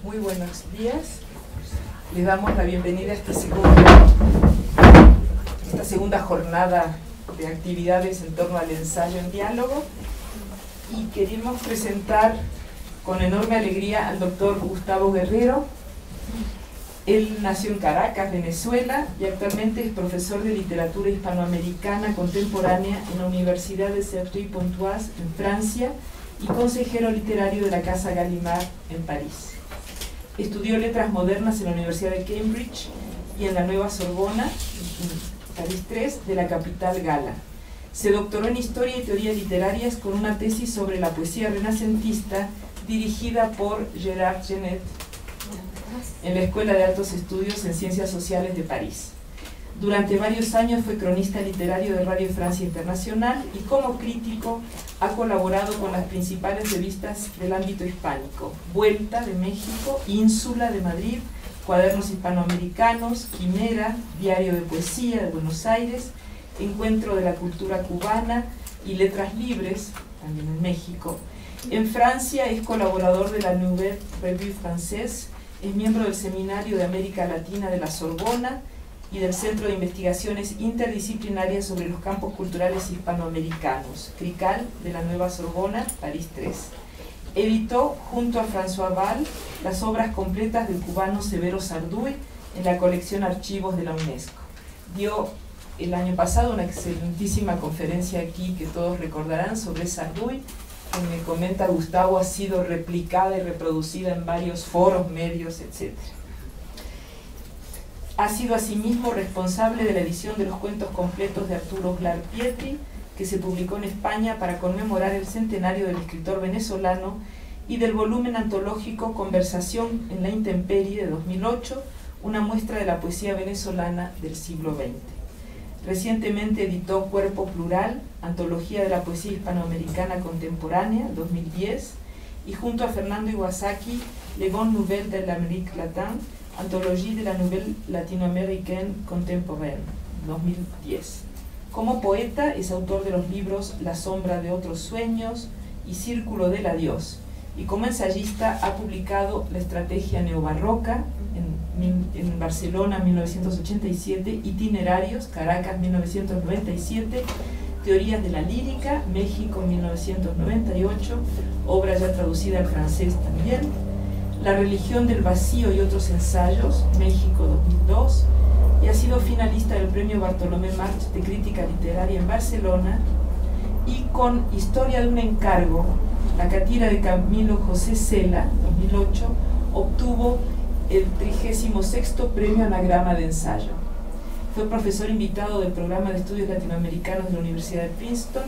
Muy buenos días. Les damos la bienvenida a esta segunda jornada de actividades en torno al ensayo en diálogo, y queremos presentar con enorme alegría al doctor Gustavo Guerrero. Él nació en Caracas, Venezuela, y actualmente es profesor de literatura hispanoamericana contemporánea en la Universidad de Cergy-Pontoise en Francia y consejero literario de la Casa Gallimard en París. Estudió letras modernas en la Universidad de Cambridge y en la Nueva Sorbona, en París 3, de la capital gala. Se doctoró en Historia y Teorías Literarias con una tesis sobre la poesía renacentista dirigida por Gérard Genette en la Escuela de Altos Estudios en Ciencias Sociales de París. Durante varios años fue cronista literario de Radio Francia Internacional y como crítico ha colaborado con las principales revistas del ámbito hispánico: Vuelta de México, Ínsula de Madrid, Cuadernos Hispanoamericanos, Quimera, Diario de Poesía de Buenos Aires, Encuentro de la Cultura Cubana y Letras Libres, también en México. En Francia es colaborador de la Nouvelle Revue Française, es miembro del Seminario de América Latina de la Sorbona y del Centro de Investigaciones Interdisciplinarias sobre los Campos Culturales Hispanoamericanos, CRICAL, de la Nueva Sorbona, París 3. Editó, junto a François Val, las obras completas del cubano Severo Sarduy en la colección Archivos de la UNESCO. Dio el año pasado una excelentísima conferencia aquí que todos recordarán sobre Sarduy, que me comenta Gustavo ha sido replicada y reproducida en varios foros, medios, etc. Ha sido asimismo responsable de la edición de los cuentos completos de Arturo Uslar Pietri, que se publicó en España para conmemorar el centenario del escritor venezolano, y del volumen antológico Conversación en la Intemperie de 2008, una muestra de la poesía venezolana del siglo XX. Recientemente editó Cuerpo Plural, Antología de la Poesía Hispanoamericana Contemporánea, 2010, y junto a Fernando Iwasaki, Les Bonnes Nouvelles de l'Amérique Latine, Anthologie de la Nouvelle Latino-Américaine Contemporaine, 2010. Como poeta es autor de los libros La Sombra de Otros Sueños y Círculo del Adiós, y como ensayista ha publicado La Estrategia Neobarroca en Barcelona 1987, Itinerarios, Caracas 1997, Teorías de la Lírica, México 1998, obra ya traducida al francés también, La Religión del Vacío y otros ensayos, México 2002, y ha sido finalista del Premio Bartolomé March de Crítica Literaria en Barcelona, y con Historia de un encargo, la catira de Camilo José Cela, 2008, obtuvo el 36º Premio Anagrama de Ensayo. Fue profesor invitado del Programa de Estudios Latinoamericanos de la Universidad de Princeton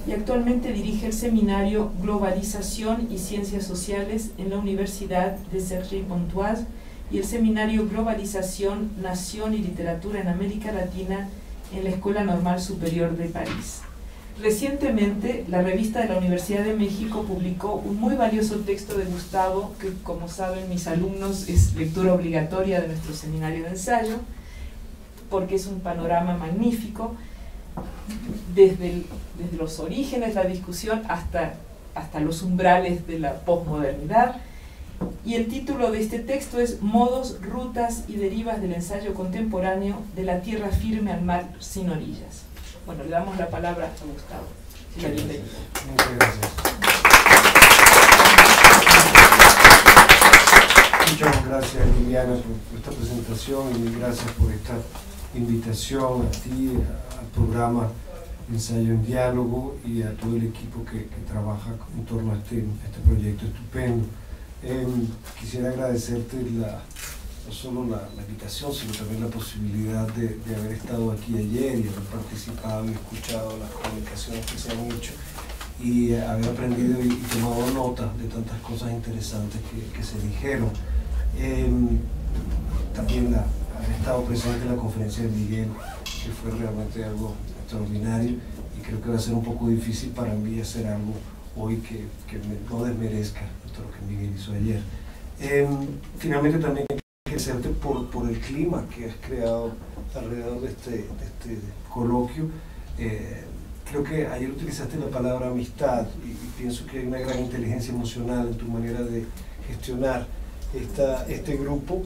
y actualmente dirige el seminario Globalización y Ciencias Sociales en la Universidad de Cergy-Pontoise y el seminario Globalización, Nación y Literatura en América Latina en la Escuela Normal Superior de París. Recientemente, la revista de la Universidad de México publicó un muy valioso texto de Gustavo, que, como saben mis alumnos, es lectura obligatoria de nuestro seminario de ensayo, porque es un panorama magnífico, desde los orígenes de la discusión hasta los umbrales de la posmodernidad. Y el título de este texto es Modos, rutas y derivas del ensayo contemporáneo de la tierra firme al mar sin orillas. Bueno, le damos la palabra a Gustavo. La bienvenida. Muchas gracias. Muchas gracias, Liliana, por esta presentación, y gracias por esta invitación a ti, al programa Ensayo en Diálogo, y a todo el equipo que trabaja en torno a este proyecto estupendo. Quisiera agradecerte no solo la invitación, sino también la posibilidad de haber estado aquí ayer y haber participado y escuchado las comunicaciones que se han hecho, y haber aprendido y tomado nota de tantas cosas interesantes que se dijeron. También haber estado presente en la conferencia de Miguel, que fue realmente algo extraordinario, y creo que va a ser un poco difícil para mí hacer algo hoy que no desmerezca todo lo que Miguel hizo ayer. Finalmente también agradecerte por el clima que has creado alrededor de este coloquio. Creo que ayer utilizaste la palabra amistad, y pienso que hay una gran inteligencia emocional en tu manera de gestionar este grupo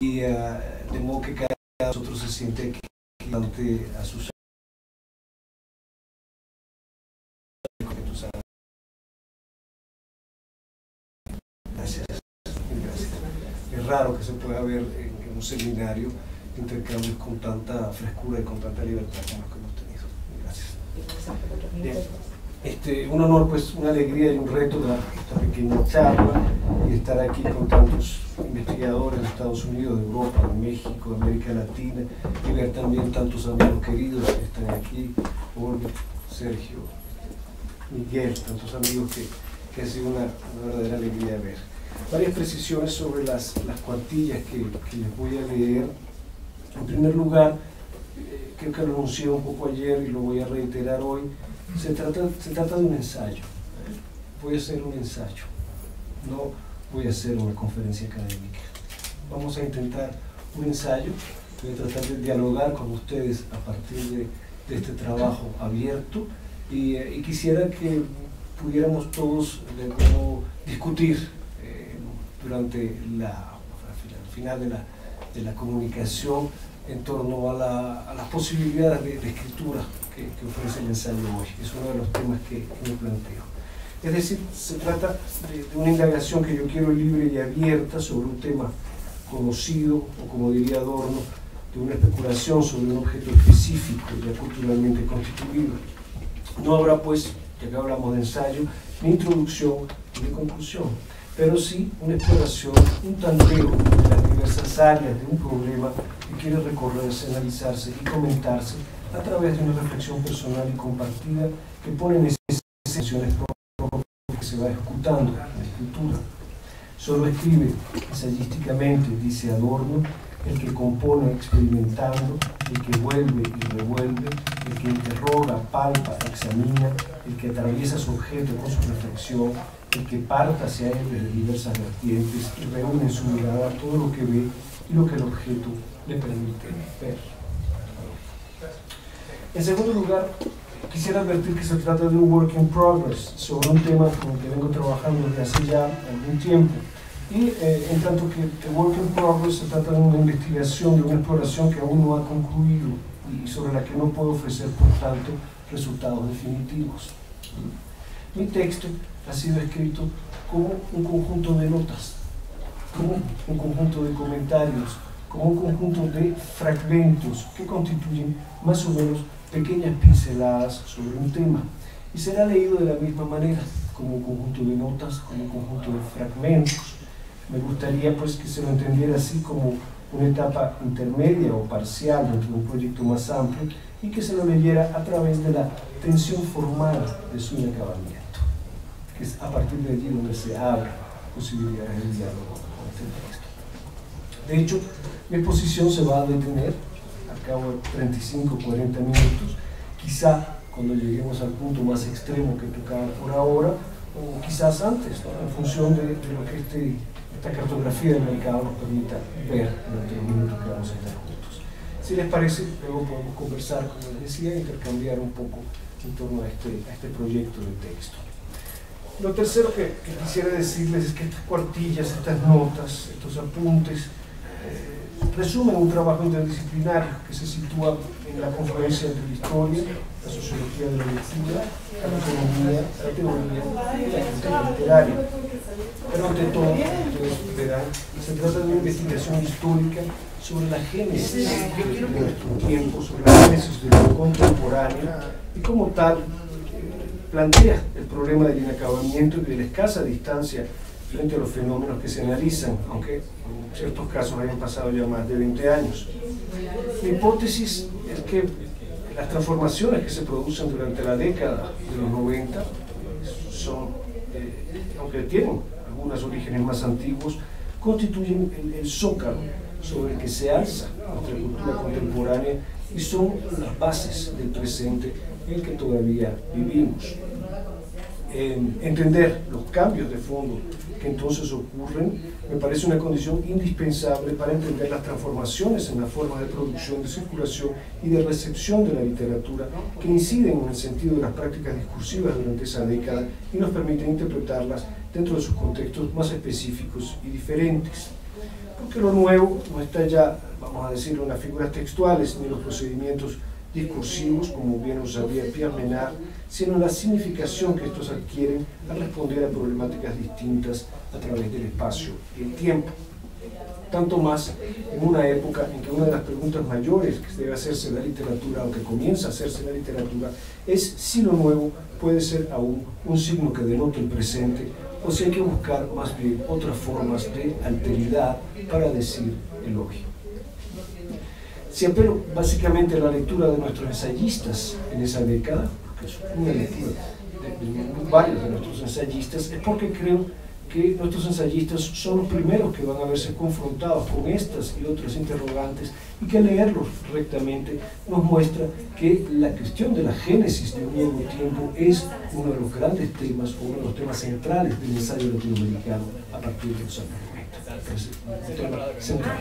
y de modo que cada uno de nosotros se siente equivocante a sus Gracias. Es raro que se pueda ver en un seminario intercambios con tanta frescura y con tanta libertad como los que hemos tenido. Gracias. Bien. Un honor, pues, una alegría y un reto de esta pequeña charla y estar aquí con tantos investigadores de Estados Unidos, de Europa, de México, de América Latina, y ver también tantos amigos queridos que están aquí, Olga, Sergio, Miguel, tantos amigos que ha sido una verdadera alegría ver. Varias precisiones sobre las cuartillas que les voy a leer. En primer lugar, creo que lo anuncié un poco ayer y lo voy a reiterar hoy, se trata de un ensayo. Voy a hacer un ensayo, no voy a hacer una conferencia académica. Vamos a intentar un ensayo, voy a tratar de dialogar con ustedes a partir de este trabajo abierto y quisiera que pudiéramos todos discutir durante al final de la comunicación en torno a las posibilidades de escritura que ofrece el ensayo hoy. Es uno de los temas que me planteo. Es decir, se trata de una indagación que yo quiero libre y abierta sobre un tema conocido, o como diría Adorno, de una especulación sobre un objeto específico ya culturalmente constituido. No habrá, pues, ya que hablamos de ensayo, ni introducción ni conclusión, pero sí una exploración, un tanteo de las diversas áreas de un problema que quiere recorrerse, analizarse y comentarse a través de una reflexión personal y compartida que pone en sensaciones propias que se va ejecutando en la escritura. Solo escribe ensayísticamente, dice Adorno, el que compone experimentando, el que vuelve y revuelve, el que interroga, palpa, examina, el que atraviesa su objeto con su reflexión, el que parta hacia él desde diversas vertientes y reúne en su mirada todo lo que ve y lo que el objeto le permite ver. En segundo lugar, quisiera advertir que se trata de un work in progress sobre un tema con el que vengo trabajando desde hace ya algún tiempo. Y en tanto que el work in progress se trata de una investigación, de una exploración que aún no ha concluido y sobre la que no puedo ofrecer, por tanto, resultados definitivos. Mi texto ha sido escrito como un conjunto de notas, como un conjunto de comentarios, como un conjunto de fragmentos que constituyen más o menos pequeñas pinceladas sobre un tema. Y será leído de la misma manera, como un conjunto de notas, como un conjunto de fragmentos. Me gustaría, pues, que se lo entendiera así como una etapa intermedia o parcial dentro de un proyecto más amplio y que se lo leyera a través de la tensión formal de su inacabamiento, que es a partir de allí donde se abren posibilidades de diálogo con este texto. De hecho, mi exposición se va a detener al cabo de 35 o 40 minutos, quizá cuando lleguemos al punto más extremo que tocaba por ahora, o quizás antes, ¿no? En función de lo que esta cartografía del mercado nos permita ver durante los minutos que vamos a estar juntos. Si les parece, luego podemos conversar, como les decía, e intercambiar un poco en torno a este proyecto de texto. Lo tercero que quisiera decirles es que estas cuartillas, estas notas, estos apuntes, resumen un trabajo interdisciplinario que se sitúa en la confluencia entre la historia, la sociología de la lectura, la economía, la teoría y la crítica literaria. Pero ante todo, ustedes verán, se trata de una investigación histórica sobre la génesis de nuestro tiempo, sobre la génesis de lo contemporáneo y como tal plantea el problema del inacabamiento y de la escasa distancia frente a los fenómenos que se analizan, aunque en ciertos casos hayan pasado ya más de 20 años. Mi hipótesis es que las transformaciones que se producen durante la década de los 90 son, aunque tienen algunos orígenes más antiguos, constituyen el zócalo sobre el que se alza nuestra cultura contemporánea y son las bases del presente en el que todavía vivimos. Entender los cambios de fondo que entonces ocurren me parece una condición indispensable para entender las transformaciones en las formas de producción, de circulación y de recepción de la literatura que inciden en el sentido de las prácticas discursivas durante esa década y nos permiten interpretarlas dentro de sus contextos más específicos y diferentes. Porque lo nuevo no está ya, vamos a decirlo, en las figuras textuales ni en los procedimientos discursivos, como bien lo sabía Pierre Menard, sino en la significación que estos adquieren al responder a problemáticas distintas a través del espacio y el tiempo. Tanto más en una época en que una de las preguntas mayores que debe hacerse la literatura, o que comienza a hacerse la literatura, es si lo nuevo puede ser aún un signo que denota el presente, o si hay que buscar más bien otras formas de alteridad para decir elogio. Si apelo básicamente a la lectura de nuestros ensayistas en esa década, que es una lectura de varios de nuestros ensayistas, es porque creo que nuestros ensayistas son los primeros que van a verse confrontados con estas y otras interrogantes, y que leerlos rectamente nos muestra que la cuestión de la génesis de un nuevo tiempo es uno de los grandes temas, o uno de los temas centrales del ensayo latinoamericano a partir de los años 90. Es un tema central.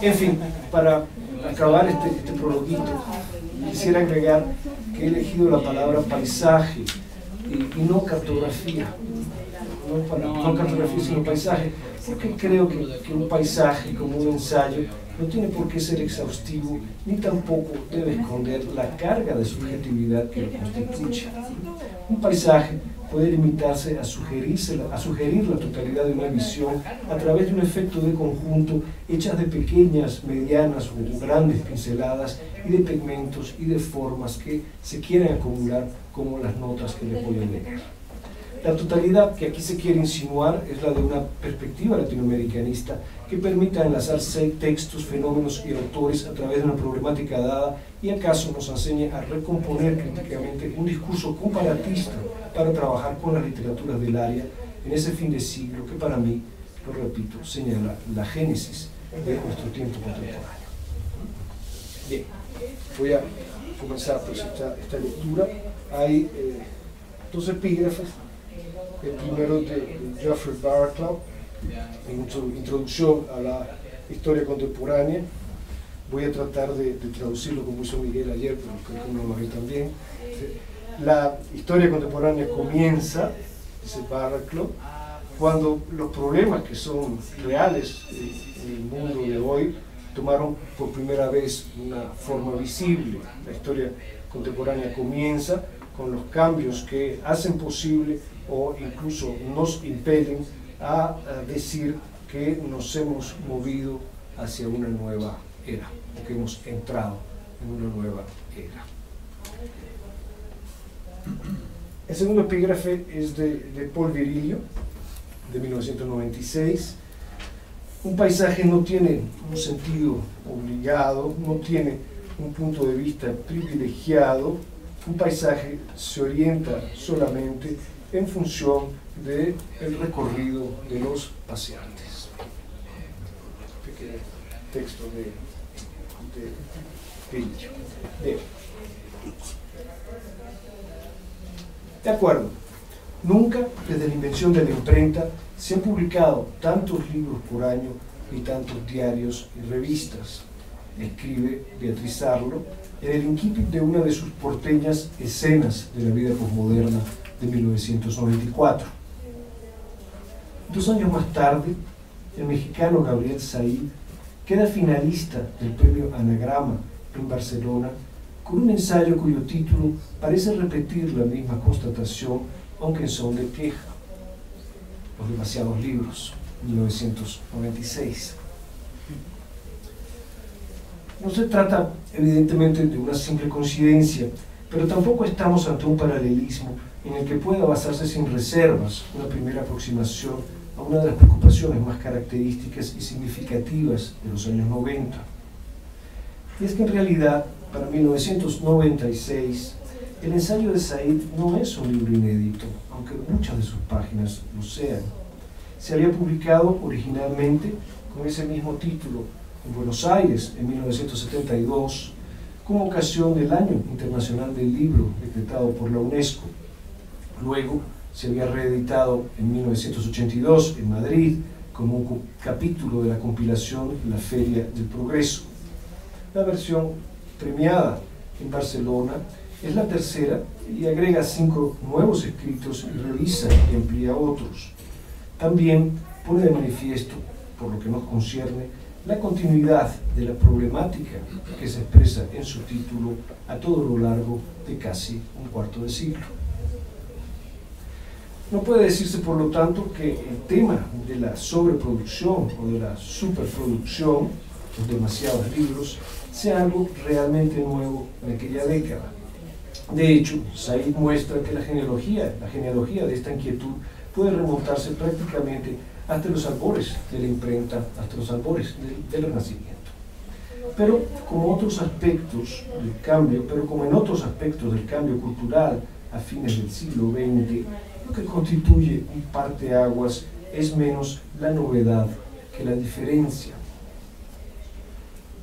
En fin, para acabar este prologuito, quisiera agregar que he elegido la palabra paisaje y no cartografía. No cartografía sino paisaje, porque creo que un paisaje como un ensayo no tiene por qué ser exhaustivo, ni tampoco debe esconder la carga de subjetividad que lo constituye. Un paisaje puede limitarse a sugerir la totalidad de una visión a través de un efecto de conjunto hechas de pequeñas, medianas o grandes pinceladas y de pigmentos y de formas que se quieren acumular como las notas que les voy a leer. La totalidad que aquí se quiere insinuar es la de una perspectiva latinoamericanista que permita enlazar textos, fenómenos y autores a través de una problemática dada y acaso nos enseñe a recomponer críticamente un discurso comparatista para trabajar con las literaturas del área en ese fin de siglo que para mí, lo repito, señala la génesis de nuestro tiempo contemporáneo. Bien, voy a comenzar pues esta lectura. Hay dos epígrafes. El primero de Geoffrey Barclay, en introducción a la historia contemporánea. Voy a tratar de traducirlo como hizo Miguel ayer, pero creo que uno lo ve también. La historia contemporánea comienza, dice Barclay, cuando los problemas que son reales en el mundo de hoy tomaron por primera vez una forma visible. La historia contemporánea comienza con los cambios que hacen posible o incluso nos impelen a decir que nos hemos movido hacia una nueva era, o que hemos entrado en una nueva era. El segundo epígrafe es de Paul Virilio, de 1996. Un paisaje no tiene un sentido obligado, no tiene un punto de vista privilegiado. Un paisaje se orienta solamente en función del recorrido de los paseantes. Pequeño texto de Virilio. De acuerdo, nunca desde la invención de la imprenta se han publicado tantos libros por año y tantos diarios y revistas, escribe Beatriz Arlo en el incipit de una de sus porteñas escenas de la vida posmoderna de 1994. 2 años más tarde, el mexicano Gabriel Said queda finalista del premio Anagrama en Barcelona con un ensayo cuyo título parece repetir la misma constatación, aunque en son de queja. Los demasiados libros, 1996. No se trata, evidentemente, de una simple coincidencia, pero tampoco estamos ante un paralelismo en el que pueda basarse sin reservas una primera aproximación a una de las preocupaciones más características y significativas de los años 90. Y es que en realidad, para 1996, el ensayo de Said no es un libro inédito, aunque muchas de sus páginas lo sean. Se había publicado originalmente con ese mismo título en Buenos Aires en 1972, con ocasión del Año Internacional del Libro decretado por la UNESCO. Luego se había reeditado en 1982 en Madrid como un capítulo de la compilación La Feria del Progreso. La versión premiada en Barcelona Es la tercera y agrega 5 nuevos escritos y revisa y amplía otros. También pone de manifiesto, por lo que nos concierne, la continuidad de la problemática que se expresa en su título a todo lo largo de casi un cuarto de siglo. No puede decirse, por lo tanto, que el tema de la sobreproducción o de la superproducción, los demasiados libros, sea algo realmente nuevo en aquella década. De hecho, Said muestra que la genealogía de esta inquietud puede remontarse prácticamente hasta los albores de la imprenta, hasta los albores del Renacimiento. Pero como en otros aspectos del cambio cultural a fines del siglo XX, lo que constituye un parteaguas es menos la novedad que la diferencia.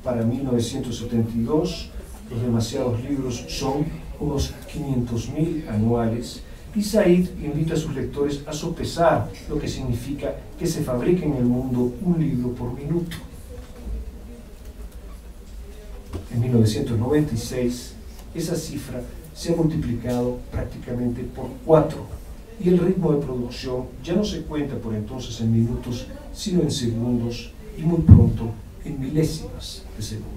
Para 1972, los demasiados libros son unos 500.000 anuales, y Said invita a sus lectores a sopesar lo que significa que se fabrique en el mundo un libro por minuto. En 1996, esa cifra se ha multiplicado prácticamente por 4, y el ritmo de producción ya no se cuenta por entonces en minutos, sino en segundos, y muy pronto en milésimas de segundo.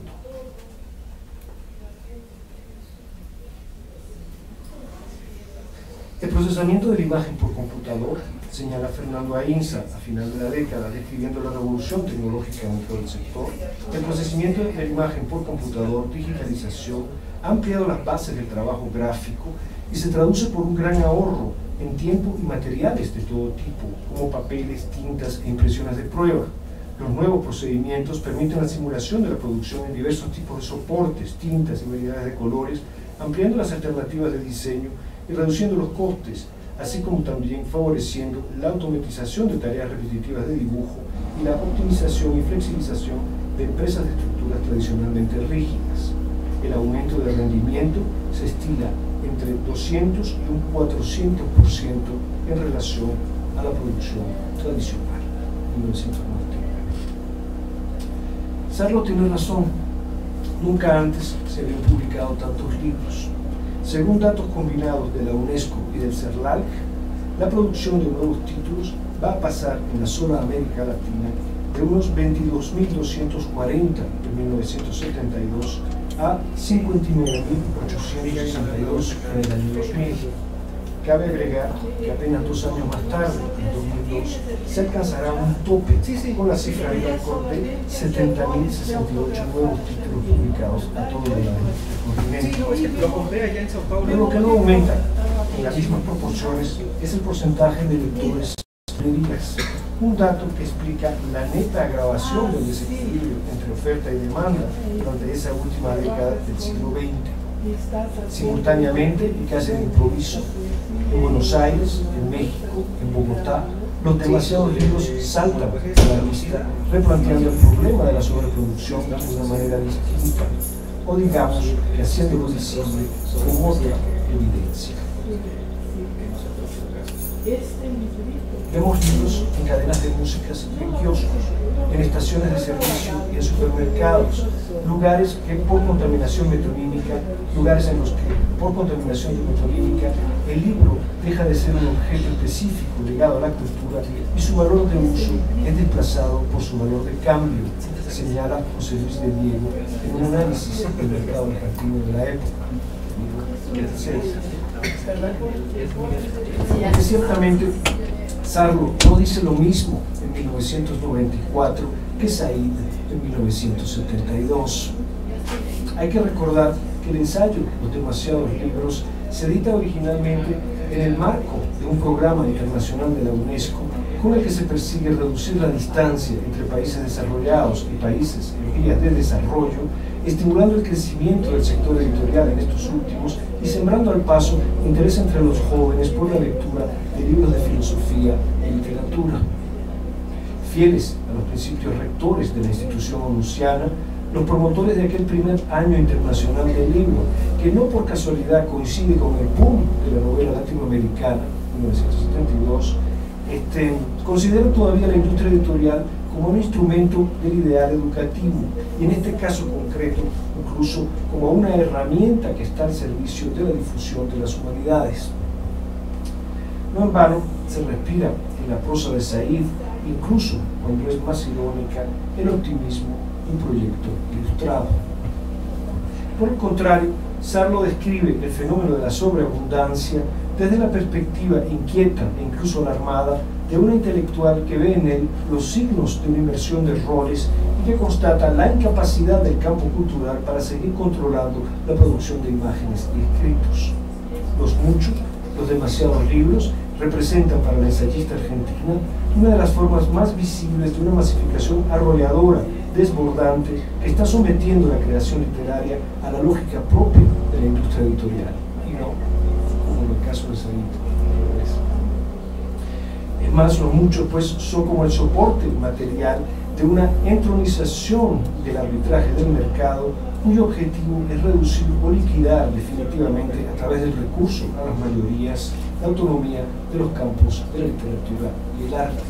El procesamiento de la imagen por computador, señala Fernando Ainsa a final de la década, describiendo la revolución tecnológica dentro del sector. El procesamiento de la imagen por computador, digitalización, ha ampliado las bases del trabajo gráfico y se traduce por un gran ahorro en tiempo y materiales de todo tipo, como papeles, tintas e impresiones de prueba. Los nuevos procedimientos permiten la simulación de la producción en diversos tipos de soportes, tintas y variedades de colores, ampliando las alternativas de diseño y reduciendo los costes, así como también favoreciendo la automatización de tareas repetitivas de dibujo y la optimización y flexibilización de empresas de estructuras tradicionalmente rígidas. El aumento de rendimiento se estila entre 200 y un 400% en relación a la producción tradicional. 1999. Sarlo tiene razón, nunca antes se habían publicado tantos libros. Según datos combinados de la UNESCO y del CERLAC, la producción de nuevos títulos va a pasar en la sola América Latina de unos 22.240 en 1972 a 59.862 en el año 2000. Cabe agregar que apenas 2 años más tarde, en 2002, se alcanzará un tope con la cifra de récord de 70.068 nuevos títulos publicados a todo el continente. Pero lo que no aumenta en las mismas proporciones es el porcentaje de lectores libres, un dato que explica la neta agravación del desequilibrio entre oferta y demanda durante esa última década del siglo XX. Simultáneamente y casi de improviso, en Buenos Aires, en México, en Bogotá, los demasiados libros saltan a la vista, replanteando el problema de la sobreproducción de una manera distinta, o digamos que haciéndolo visible con otra evidencia. Vemos libros en cadenas de músicas, en kioscos, en estaciones de servicio y en supermercados, lugares que por contaminación metonímica, lugares en los que por contaminación metonímica el libro deja de ser un objeto específico ligado a la cultura y su valor de uso es desplazado por su valor de cambio, señala José Luis de Diego en un análisis del mercado argentino de la época. Porque ciertamente Sarlo no dice lo mismo en 1994 que Said en 1972. Hay que recordar que el ensayo Los demasiados libros se edita originalmente en el marco de un programa internacional de la UNESCO con el que se persigue reducir la distancia entre países desarrollados y países en vías de desarrollo, estimulando el crecimiento del sector editorial en estos últimos y sembrando al paso interés entre los jóvenes por la lectura de libros de filosofía y literatura. Fieles a los principios rectores de la institución onusiana, los promotores de aquel primer año internacional del libro, que no por casualidad coincide con el boom de la novela latinoamericana, 1972, consideran todavía la industria editorial como un instrumento del ideal educativo, y en este caso concreto, incluso como una herramienta que está al servicio de la difusión de las humanidades. No en vano se respira en la prosa de Said, incluso cuando es más irónica, el optimismo de un proyecto ilustrado. Por el contrario, Sarlo describe el fenómeno de la sobreabundancia desde la perspectiva inquieta e incluso alarmada de una intelectual que ve en él los signos de una inversión de roles y que constata la incapacidad del campo cultural para seguir controlando la producción de imágenes y escritos. Los muchos, los demasiados libros, representan para la ensayista argentina una de las formas más visibles de una masificación arrolladora, desbordante, que está sometiendo la creación literaria a la lógica propia de la industria editorial, y no como en el caso de Said. Es más, los muchos pues son como el soporte material de una entronización del arbitraje del mercado, cuyo objetivo es reducir o liquidar definitivamente a través del recurso a las mayorías la autonomía de los campos de la literatura y el arte.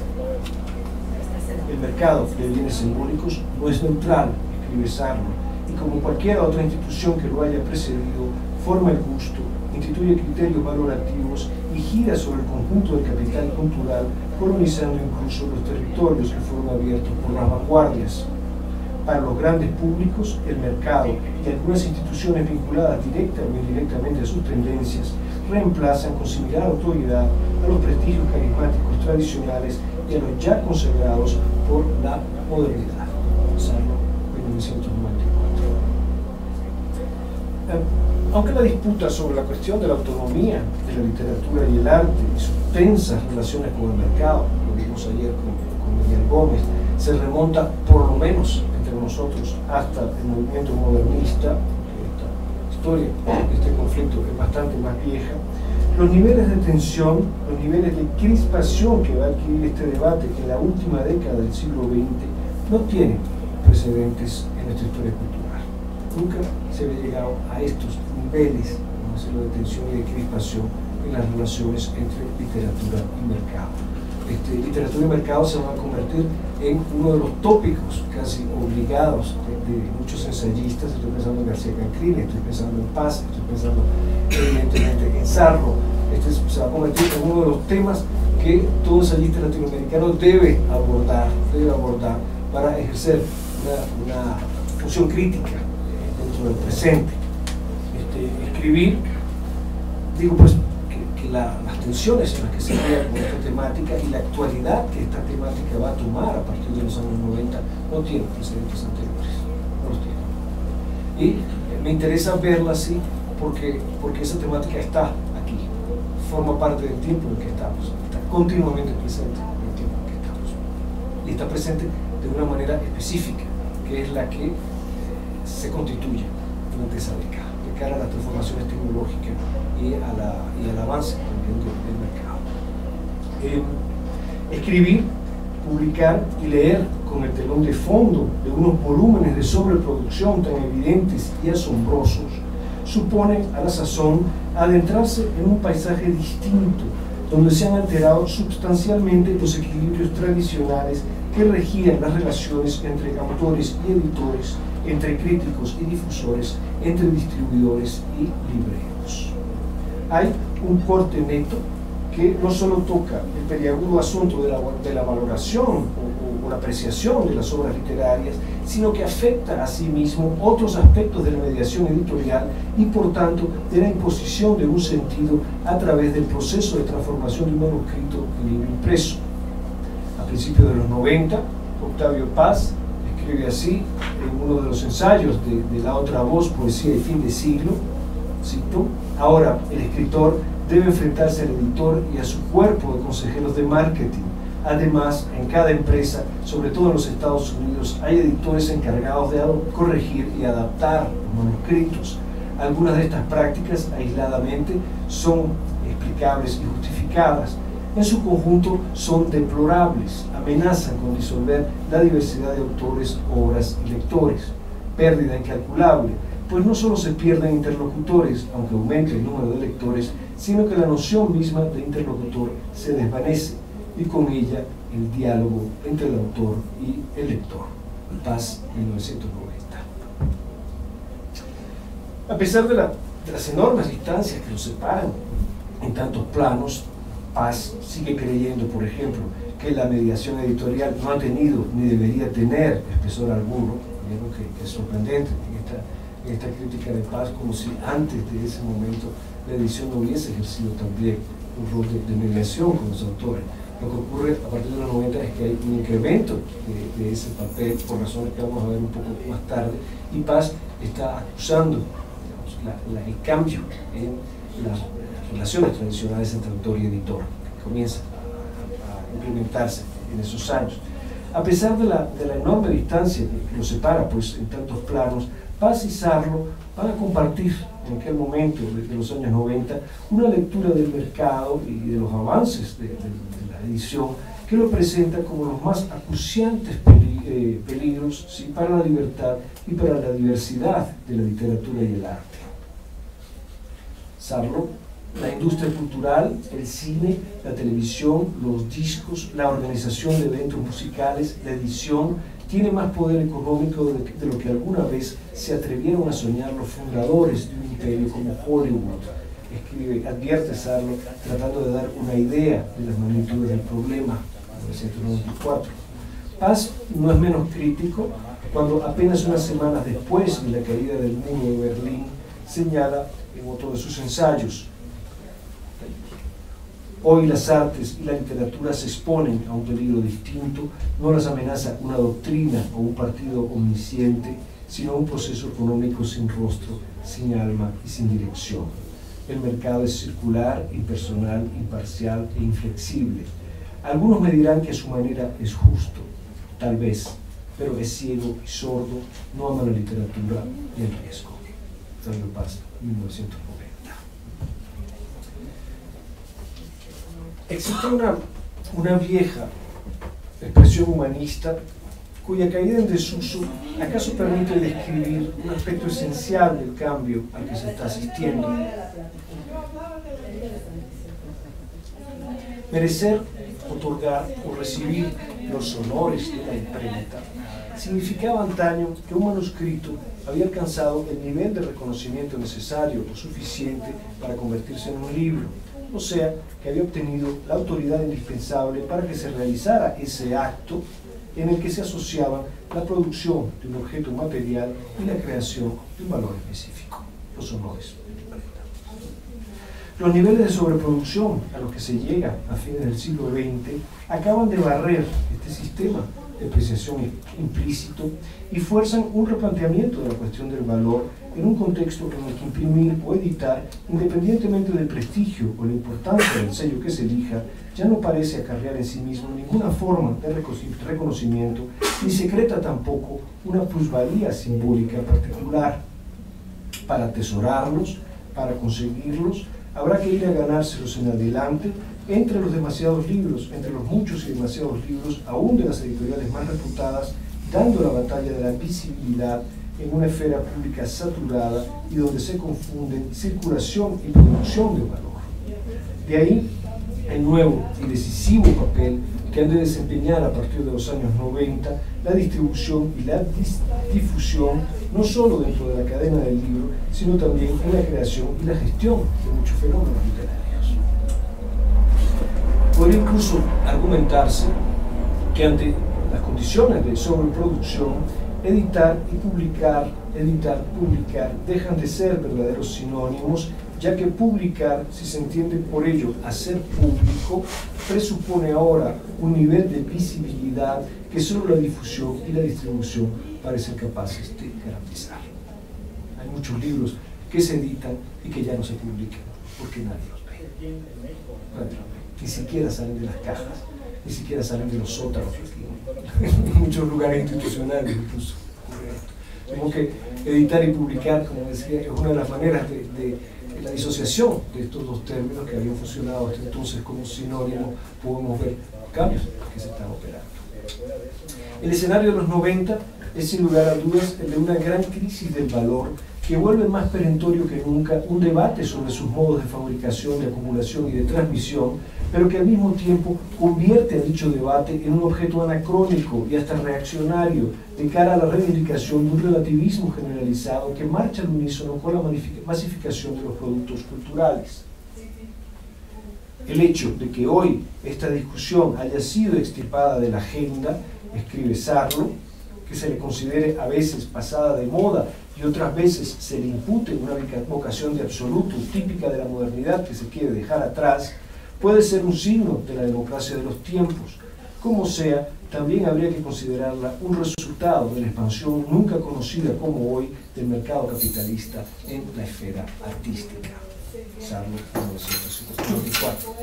El mercado de bienes simbólicos no es neutral, escribe Sarlo, y como cualquier otra institución que lo haya precedido, forma el gusto, instituye criterios valorativos y gira sobre el conjunto del capital cultural, colonizando incluso los territorios que fueron abiertos por las vanguardias. Para los grandes públicos, el mercado y algunas instituciones vinculadas directa o indirectamente a sus tendencias reemplazan con similar autoridad a los prestigios carismáticos tradicionales y a los ya consagrados por la modernidad. Sarlo, 1994. Aunque la disputa sobre la cuestión de la autonomía de la literatura y el arte y sus tensas relaciones con el mercado, lo vimos ayer con Miguel Gómez, se remonta por lo menos entre nosotros hasta el movimiento modernista, esta historia, este conflicto es bastante más vieja, los niveles de tensión, los niveles de crispación que va a adquirir este debate en la última década del siglo XX no tienen precedentes en nuestra historia cultural. Nunca se había llegado a estos niveles, vamos a decirlo, de tensión y de crispación en las relaciones entre literatura y mercado. Literatura y mercado se van a convertir en uno de los tópicos casi obligados de muchos ensayistas. Estoy pensando en García Cancrini, estoy pensando en Paz, estoy pensando evidentemente en Sarlo. Se va a convertir en uno de los temas que todo ensayista latinoamericano debe abordar para ejercer una función crítica dentro del presente. Escribir, digo pues que las tensiones en las que se crea con esta temática y la actualidad que esta temática va a tomar a partir de los años 90 no tienen precedentes anteriores, no los tienen. Y me interesa verla así porque esa temática está aquí, forma parte del tiempo en el que estamos, está continuamente presente en el tiempo en el que estamos. Y está presente de una manera específica, que es la que se constituye durante esa década, de cara a las transformaciones tecnológicas y al avance del mercado. Escribir, publicar y leer con el telón de fondo de unos volúmenes de sobreproducción tan evidentes y asombrosos supone a la sazón adentrarse en un paisaje distinto, donde se han alterado sustancialmente los equilibrios tradicionales que regían las relaciones entre autores y editores, entre críticos y difusores, entre distribuidores y libreros. Hay un corte neto que no solo toca el peliagudo asunto de la valoración o la apreciación de las obras literarias, sino que afecta a sí mismo otros aspectos de la mediación editorial y por tanto de la imposición de un sentido a través del proceso de transformación de un manuscrito en libro impreso. A principios de los 90, Octavio Paz escribe así en uno de los ensayos de La otra voz, Poesía y fin de siglo, cito: ahora el escritor debe enfrentarse al editor y a su cuerpo de consejeros de marketing. Además, en cada empresa, sobre todo en los Estados Unidos, hay editores encargados de corregir y adaptar los manuscritos. Algunas de estas prácticas, aisladamente, son explicables y justificadas. En su conjunto son deplorables, amenazan con disolver la diversidad de autores, obras y lectores. Pérdida incalculable, pues no solo se pierden interlocutores, aunque aumente el número de lectores, sino que la noción misma de interlocutor se desvanece y con ella el diálogo entre el autor y el lector. Paz, 1990. A pesar de las enormes distancias que los separan en tantos planos, Paz sigue creyendo, por ejemplo, que la mediación editorial no ha tenido ni debería tener espesor alguno. Vieron que es sorprendente en esta crítica de Paz, como si antes de ese momento la edición no hubiese ejercido también un rol de mediación con los autores. Lo que ocurre a partir de los 90 es que hay un incremento de ese papel, por razones que vamos a ver un poco más tarde, y Paz está acusando, digamos, el cambio en las relaciones tradicionales entre autor y editor, que comienza a implementarse en esos años. A pesar de la enorme distancia que los separa pues, en tantos planos, Paz y Sarlo van a compartir en aquel momento de los años 90 una lectura del mercado y de los avances de la edición que lo presenta como los más acuciantes peligros, ¿sí?, para la libertad y para la diversidad de la literatura y el arte. Sarlo: la industria cultural, el cine, la televisión, los discos, la organización de eventos musicales, la edición, tiene más poder económico de lo que alguna vez se atrevieron a soñar los fundadores de un imperio como Hollywood. Escribe, advierte Sarlo, tratando de dar una idea de las magnitudes del problema, 1994. Paz no es menos crítico cuando apenas unas semanas después de la caída del muro de Berlín señala en otro de sus ensayos: hoy las artes y la literatura se exponen a un peligro distinto, no las amenaza una doctrina o un partido omnisciente, sino un proceso económico sin rostro, sin alma y sin dirección. El mercado es circular, impersonal, imparcial e inflexible. Algunos me dirán que a su manera es justo, tal vez, pero es ciego y sordo, no ama la literatura y el riesgo. Octavio Paz, 1990. Existe una vieja expresión humanista cuya caída en desuso acaso permite describir un aspecto esencial del cambio al que se está asistiendo. Merecer, otorgar o recibir los honores de la imprenta significaba antaño que un manuscrito había alcanzado el nivel de reconocimiento necesario o suficiente para convertirse en un libro, o sea, que había obtenido la autoridad indispensable para que se realizara ese acto en el que se asociaban la producción de un objeto material y la creación de un valor específico, los honores. Los niveles de sobreproducción a los que se llega a fines del siglo XX acaban de barrer este sistema de apreciación implícito y fuerzan un replanteamiento de la cuestión del valor en un contexto en el que imprimir o editar, independientemente del prestigio o la importancia del sello que se elija, ya no parece acarrear en sí mismo ninguna forma de reconocimiento, ni secreta tampoco una plusvalía simbólica particular. Para atesorarlos, para conseguirlos, habrá que ir a ganárselos en adelante entre los demasiados libros, entre los muchos y demasiados libros, aún de las editoriales más reputadas, dando la batalla de la visibilidad en una esfera pública saturada y donde se confunden circulación y producción de valor. De ahí el nuevo y decisivo papel que han de desempeñar a partir de los años 90 la distribución y la difusión, no solo dentro de la cadena del libro, sino también en la creación y la gestión de muchos fenómenos literarios. Podría incluso argumentarse que ante las condiciones de sobreproducción, editar y publicar, dejan de ser verdaderos sinónimos, ya que publicar, si se entiende por ello hacer público, presupone ahora un nivel de visibilidad que solo la difusión y la distribución parecen capaces de garantizar. Hay muchos libros que se editan y que ya no se publican, porque nadie los ve. Ni siquiera salen de las cajas, ni siquiera salen de los sótanos, en muchos lugares institucionales incluso. Como que editar y publicar, como decía, es una de las maneras de la disociación de estos dos términos que habían funcionado hasta entonces como sinónimo. Podemos ver cambios que se están operando. El escenario de los 90 es sin lugar a dudas el de una gran crisis del valor que vuelve más perentorio que nunca un debate sobre sus modos de fabricación, de acumulación y de transmisión, pero que al mismo tiempo convierte a dicho debate en un objeto anacrónico y hasta reaccionario de cara a la reivindicación de un relativismo generalizado que marcha al unísono con la masificación de los productos culturales. El hecho de que hoy esta discusión haya sido extirpada de la agenda, escribe Sarlo, que se le considere a veces pasada de moda y otras veces se le impute una vocación de absoluto típica de la modernidad que se quiere dejar atrás, puede ser un signo de la democracia de los tiempos. Como sea, también habría que considerarla un resultado de la expansión nunca conocida como hoy del mercado capitalista en la esfera artística. Sarlo, 1954.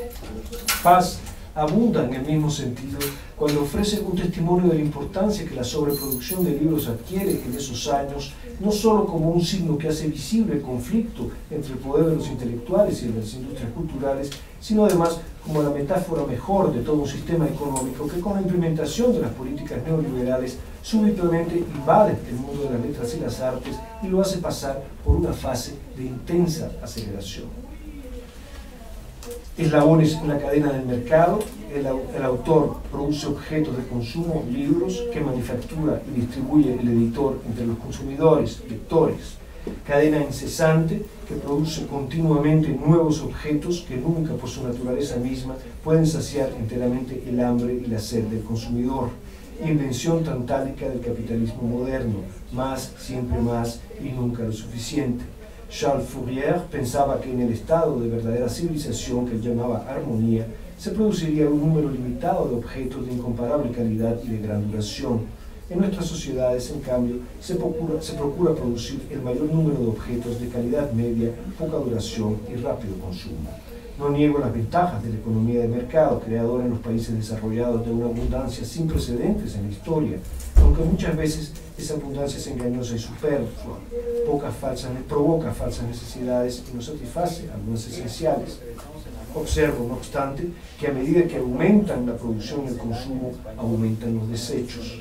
Paz abunda en el mismo sentido cuando ofrece un testimonio de la importancia que la sobreproducción de libros adquiere en esos años, no solo como un signo que hace visible el conflicto entre el poder de los intelectuales y de las industrias culturales, sino además como la metáfora mejor de todo un sistema económico que con la implementación de las políticas neoliberales súbitamente invade el mundo de las letras y las artes y lo hace pasar por una fase de intensa aceleración. Eslabones en la cadena del mercado, el autor produce objetos de consumo, libros, que manufactura y distribuye el editor entre los consumidores, lectores. Cadena incesante que produce continuamente nuevos objetos que nunca por su naturaleza misma pueden saciar enteramente el hambre y la sed del consumidor. Invención tantálica del capitalismo moderno, más, siempre más y nunca lo suficiente. Charles Fourier pensaba que en el estado de verdadera civilización que él llamaba armonía, se produciría un número limitado de objetos de incomparable calidad y de gran duración. En nuestras sociedades, en cambio, se procura producir el mayor número de objetos de calidad media, poca duración y rápido consumo. No niego las ventajas de la economía de mercado, creadora en los países desarrollados de una abundancia sin precedentes en la historia, aunque muchas veces esa abundancia es engañosa y superflua, provoca falsas necesidades y no satisface algunas esenciales. Observo, no obstante, que a medida que aumentan la producción y el consumo, aumentan los desechos.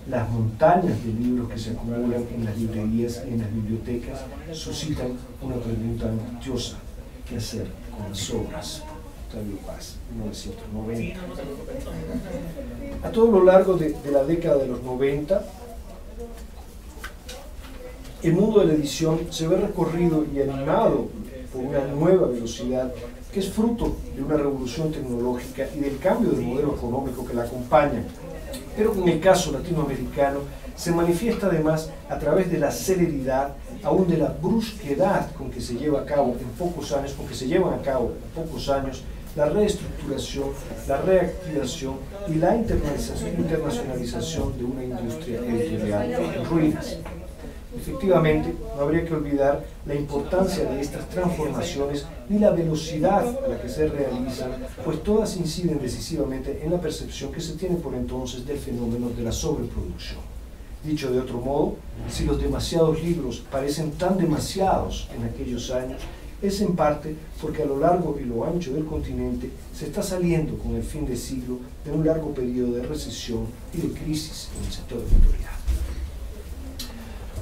Las montañas de libros que se acumulan en las librerías y en las bibliotecas suscitan una pregunta angustiosa: ¿qué hacer con las obras? Octavio Paz, 1990. A todo lo largo de la década de los 90, el mundo de la edición se ve recorrido y animado por una nueva velocidad que es fruto de una revolución tecnológica y del cambio del modelo económico que la acompaña, pero que en el caso latinoamericano se manifiesta además a través de la celeridad, aún de la brusquedad con que se llevan a cabo en pocos años la reestructuración, la reactivación y la internacionalización de una industria editorial en ruinas. Efectivamente, no habría que olvidar la importancia de estas transformaciones ni la velocidad a la que se realizan, pues todas inciden decisivamente en la percepción que se tiene por entonces del fenómeno de la sobreproducción. Dicho de otro modo, si los demasiados libros parecen tan demasiados en aquellos años, es en parte porque a lo largo y lo ancho del continente se está saliendo con el fin de siglo de un largo periodo de recesión y de crisis en el sector editorial.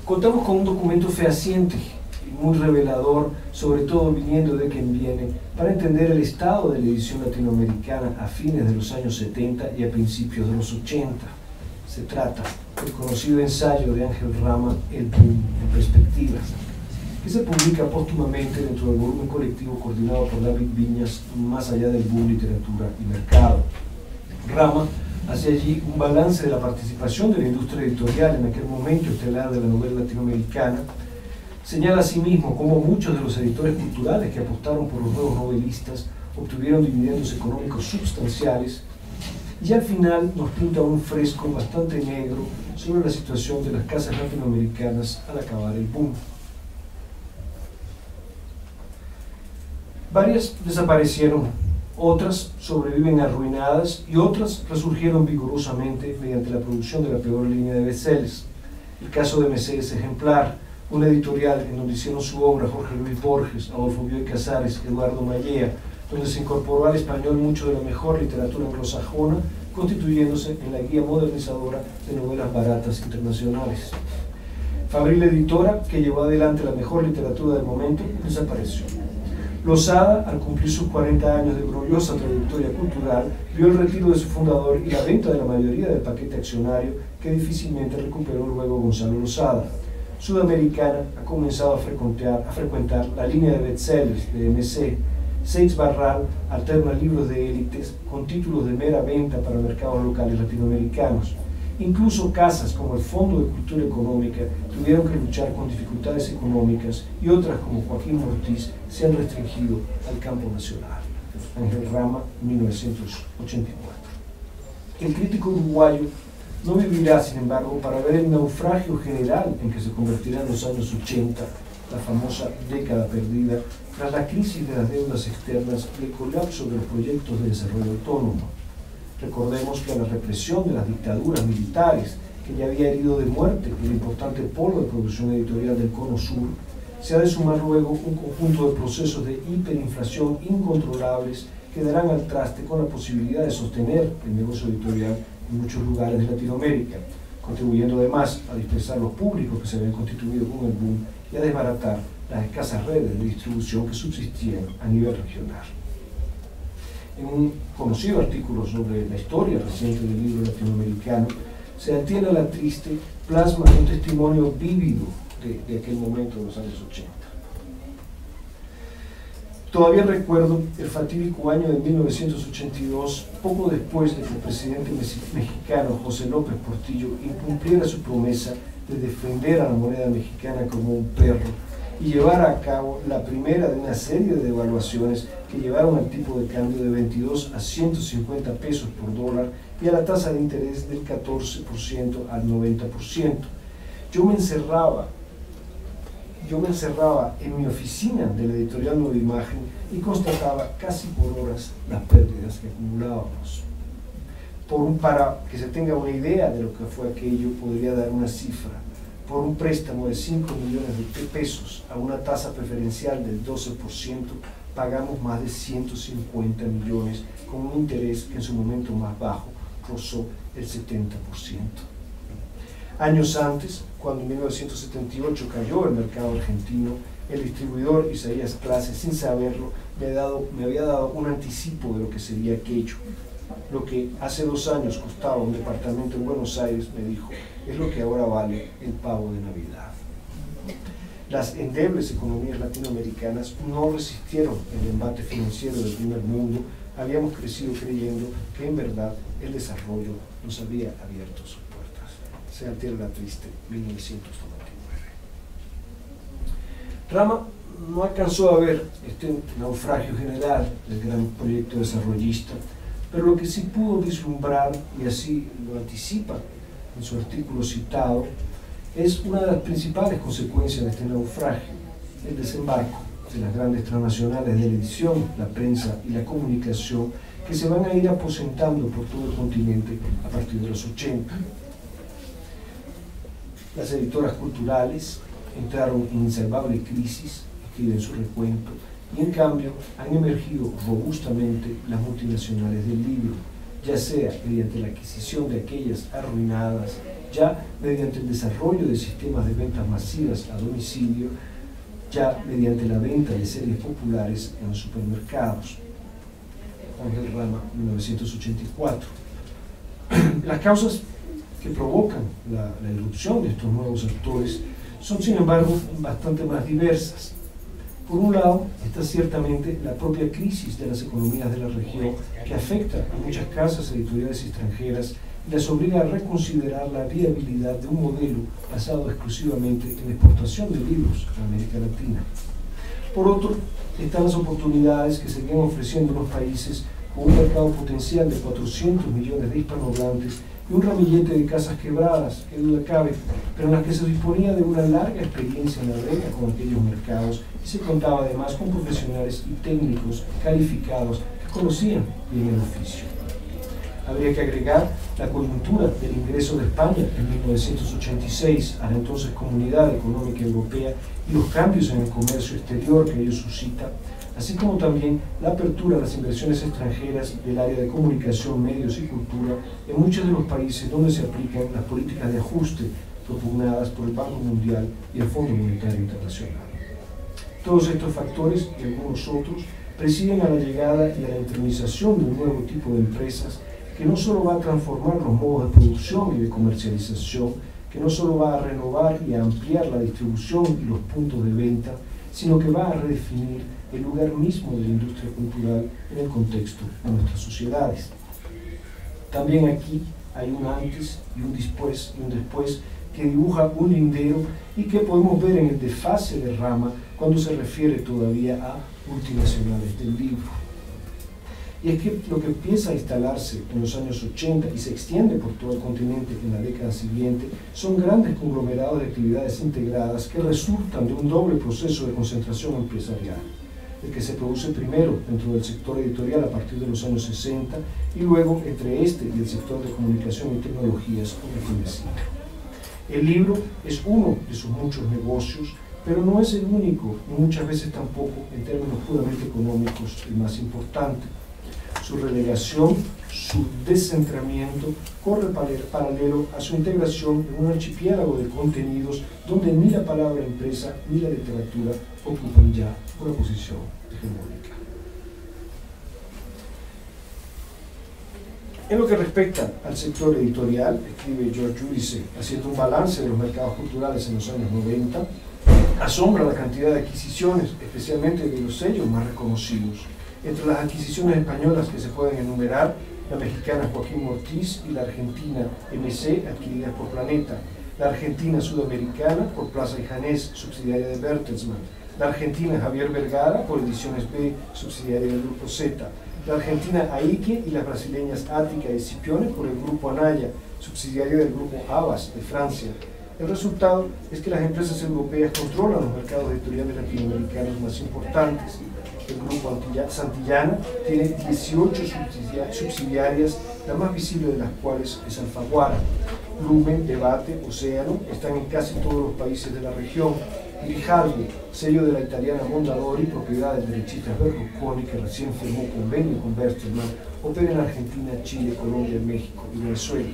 Contamos con un documento fehaciente y muy revelador, sobre todo viniendo de quien viene, para entender el estado de la edición latinoamericana a fines de los años 70 y a principios de los 80. Se trata del conocido ensayo de Ángel Rama, El Boom en Perspectivas, que se publica póstumamente dentro del volumen colectivo coordinado por David Viñas, Más allá del boom, literatura y mercado. Rama hace allí un balance de la participación de la industria editorial en aquel momento estelar de la novela latinoamericana. Señala asimismo cómo muchos de los editores culturales que apostaron por los nuevos novelistas obtuvieron dividendos económicos substanciales, y al final nos pinta un fresco bastante negro sobre la situación de las casas latinoamericanas al acabar el boom. Varias desaparecieron, otras sobreviven arruinadas y otras resurgieron vigorosamente mediante la producción de la peor línea de bestsellers. El caso de Mercedes es ejemplar, una editorial en donde hicieron su obra Jorge Luis Borges, Adolfo Bioy Casares, Eduardo Mallea, donde se incorporó al español mucho de la mejor literatura anglosajona, constituyéndose en la guía modernizadora de novelas baratas internacionales. Fabril Editora, que llevó adelante la mejor literatura del momento, desapareció. Losada, al cumplir sus 40 años de gloriosa trayectoria cultural, vio el retiro de su fundador y la venta de la mayoría del paquete accionario que difícilmente recuperó luego Gonzalo Losada. Sudamericana ha comenzado a frecuentar la línea de bestsellers de MC. Seix Barral alterna libros de élites con títulos de mera venta para mercados locales latinoamericanos. Incluso casas como el Fondo de Cultura Económica tuvieron que luchar con dificultades económicas y otras como Joaquín Ortiz se han restringido al campo nacional. Ángel Rama, 1984. El crítico uruguayo no vivirá, sin embargo, para ver el naufragio general en que se convertirá en los años 80, la famosa década perdida, tras la crisis de las deudas externas y el colapso de los proyectos de desarrollo autónomo. Recordemos que a la represión de las dictaduras militares, que ya había herido de muerte el importante polo de producción editorial del Cono Sur, se ha de sumar luego un conjunto de procesos de hiperinflación incontrolables que darán al traste con la posibilidad de sostener el negocio editorial en muchos lugares de Latinoamérica, contribuyendo además a dispersar los públicos que se habían constituido con el boom y a desbaratar las escasas redes de distribución que subsistían a nivel regional. En un conocido artículo sobre la historia reciente del libro latinoamericano, se atiene a la triste plasma un testimonio vívido de aquel momento de los años 80. Todavía recuerdo el fatídico año de 1982, poco después de que el presidente mexicano José López Portillo incumpliera su promesa de defender a la moneda mexicana como un perro y llevara a cabo la primera de una serie de devaluaciones que llevaron al tipo de cambio de 22 a 150 pesos por dólar y a la tasa de interés del 14% al 90%. Yo me encerraba en mi oficina de la editorial Nueva Imagen y constataba casi por horas las pérdidas que acumulábamos. Para que se tenga una idea de lo que fue aquello, podría dar una cifra. Por un préstamo de 5 millones de pesos a una tasa preferencial del 12%, pagamos más de 150 millones con un interés que en su momento más bajo rozó el 70%. Años antes, cuando en 1978 cayó el mercado argentino, el distribuidor Isaías Clase, sin saberlo, me había dado un anticipo de lo que sería aquello. Lo que hace 2 años costaba un departamento en Buenos Aires, me dijo, es lo que ahora vale el pavo de Navidad. Las endebles economías latinoamericanas no resistieron el embate financiero del primer mundo. Habíamos crecido creyendo que en verdad el desarrollo nos había abierto sus puertas. Se altera la triste 1999. Rama no alcanzó a ver este naufragio general del gran proyecto desarrollista, pero lo que sí pudo vislumbrar, y así lo anticipa en su artículo citado, es una de las principales consecuencias de este naufragio, el desembarco de las grandes transnacionales de la edición, la prensa y la comunicación, que se van a ir aposentando por todo el continente a partir de los 80. Las editoras culturales entraron en insalvable crisis, escribe en su recuento, y en cambio han emergido robustamente las multinacionales del libro, ya sea mediante la adquisición de aquellas arruinadas, ya mediante el desarrollo de sistemas de ventas masivas a domicilio, ya mediante la venta de series populares en los supermercados. Ángel Rama, 1984. Las causas que provocan la irrupción de estos nuevos actores son, sin embargo, bastante más diversas. Por un lado, está ciertamente la propia crisis de las economías de la región, que afecta a muchas casas editoriales extranjeras y las obliga a reconsiderar la viabilidad de un modelo basado exclusivamente en la exportación de libros a América Latina. Por otro, están las oportunidades que se vienen ofreciendo en los países con un mercado potencial de 400 millones de hispanohablantes y un ramillete de casas quebradas, que duda cabe, pero en las que se disponía de una larga experiencia en la venta con aquellos mercados y se contaba además con profesionales y técnicos calificados que conocían bien el oficio. Habría que agregar la coyuntura del ingreso de España en 1986 a la entonces Comunidad Económica Europea y los cambios en el comercio exterior que ello suscita, así como también la apertura a las inversiones extranjeras del área de comunicación, medios y cultura en muchos de los países donde se aplican las políticas de ajuste propugnadas por el Banco Mundial y el Fondo Monetario Internacional. Todos estos factores y algunos otros presiden a la llegada y a la internalización de un nuevo tipo de empresas que no solo va a transformar los modos de producción y de comercialización, que no solo va a renovar y a ampliar la distribución y los puntos de venta, sino que va a redefinir el lugar mismo de la industria cultural en el contexto de nuestras sociedades. También aquí hay un antes y un después que dibuja un lindero y que podemos ver en el desfase de Rama cuando se refiere todavía a multinacionales del libro. Y es que lo que empieza a instalarse en los años 80 y se extiende por todo el continente en la década siguiente son grandes conglomerados de actividades integradas que resultan de un doble proceso de concentración empresarial, el que se produce primero dentro del sector editorial a partir de los años 60 y luego entre este y el sector de comunicación y tecnologías en el fin de siglo. El libro es uno de sus muchos negocios, pero no es el único, y muchas veces tampoco, en términos puramente económicos, el más importante. Su relegación, su descentramiento, corre paralelo a su integración en un archipiélago de contenidos donde ni la palabra empresa ni la literatura ocupan ya una posición hegemónica. En lo que respecta al sector editorial, escribe George Giudice, haciendo un balance de los mercados culturales en los años 90, asombra la cantidad de adquisiciones, especialmente de los sellos más reconocidos. Entre las adquisiciones españolas que se pueden enumerar, la mexicana Joaquín Ortiz y la argentina MC, adquiridas por Planeta, la argentina sudamericana por Plaza y Janés, subsidiaria de Bertelsmann, la argentina Javier Vergara por Ediciones B, subsidiaria del Grupo Z, la argentina Aike y las brasileñas Ática y Scipione por el Grupo Anaya, subsidiario del Grupo Havas de Francia. El resultado es que las empresas europeas controlan los mercados editoriales latinoamericanos más importantes. El Grupo Santillana tiene 18 subsidiarias, la más visible de las cuales es Alfaguara. Lumen, Debate, Océano están en casi todos los países de la región. Grijalbo, sello de la italiana Mondadori, propiedad del derechista Berlusconi, que recién firmó convenio con Bertelsmann, opera en Argentina, Chile, Colombia, México y Venezuela.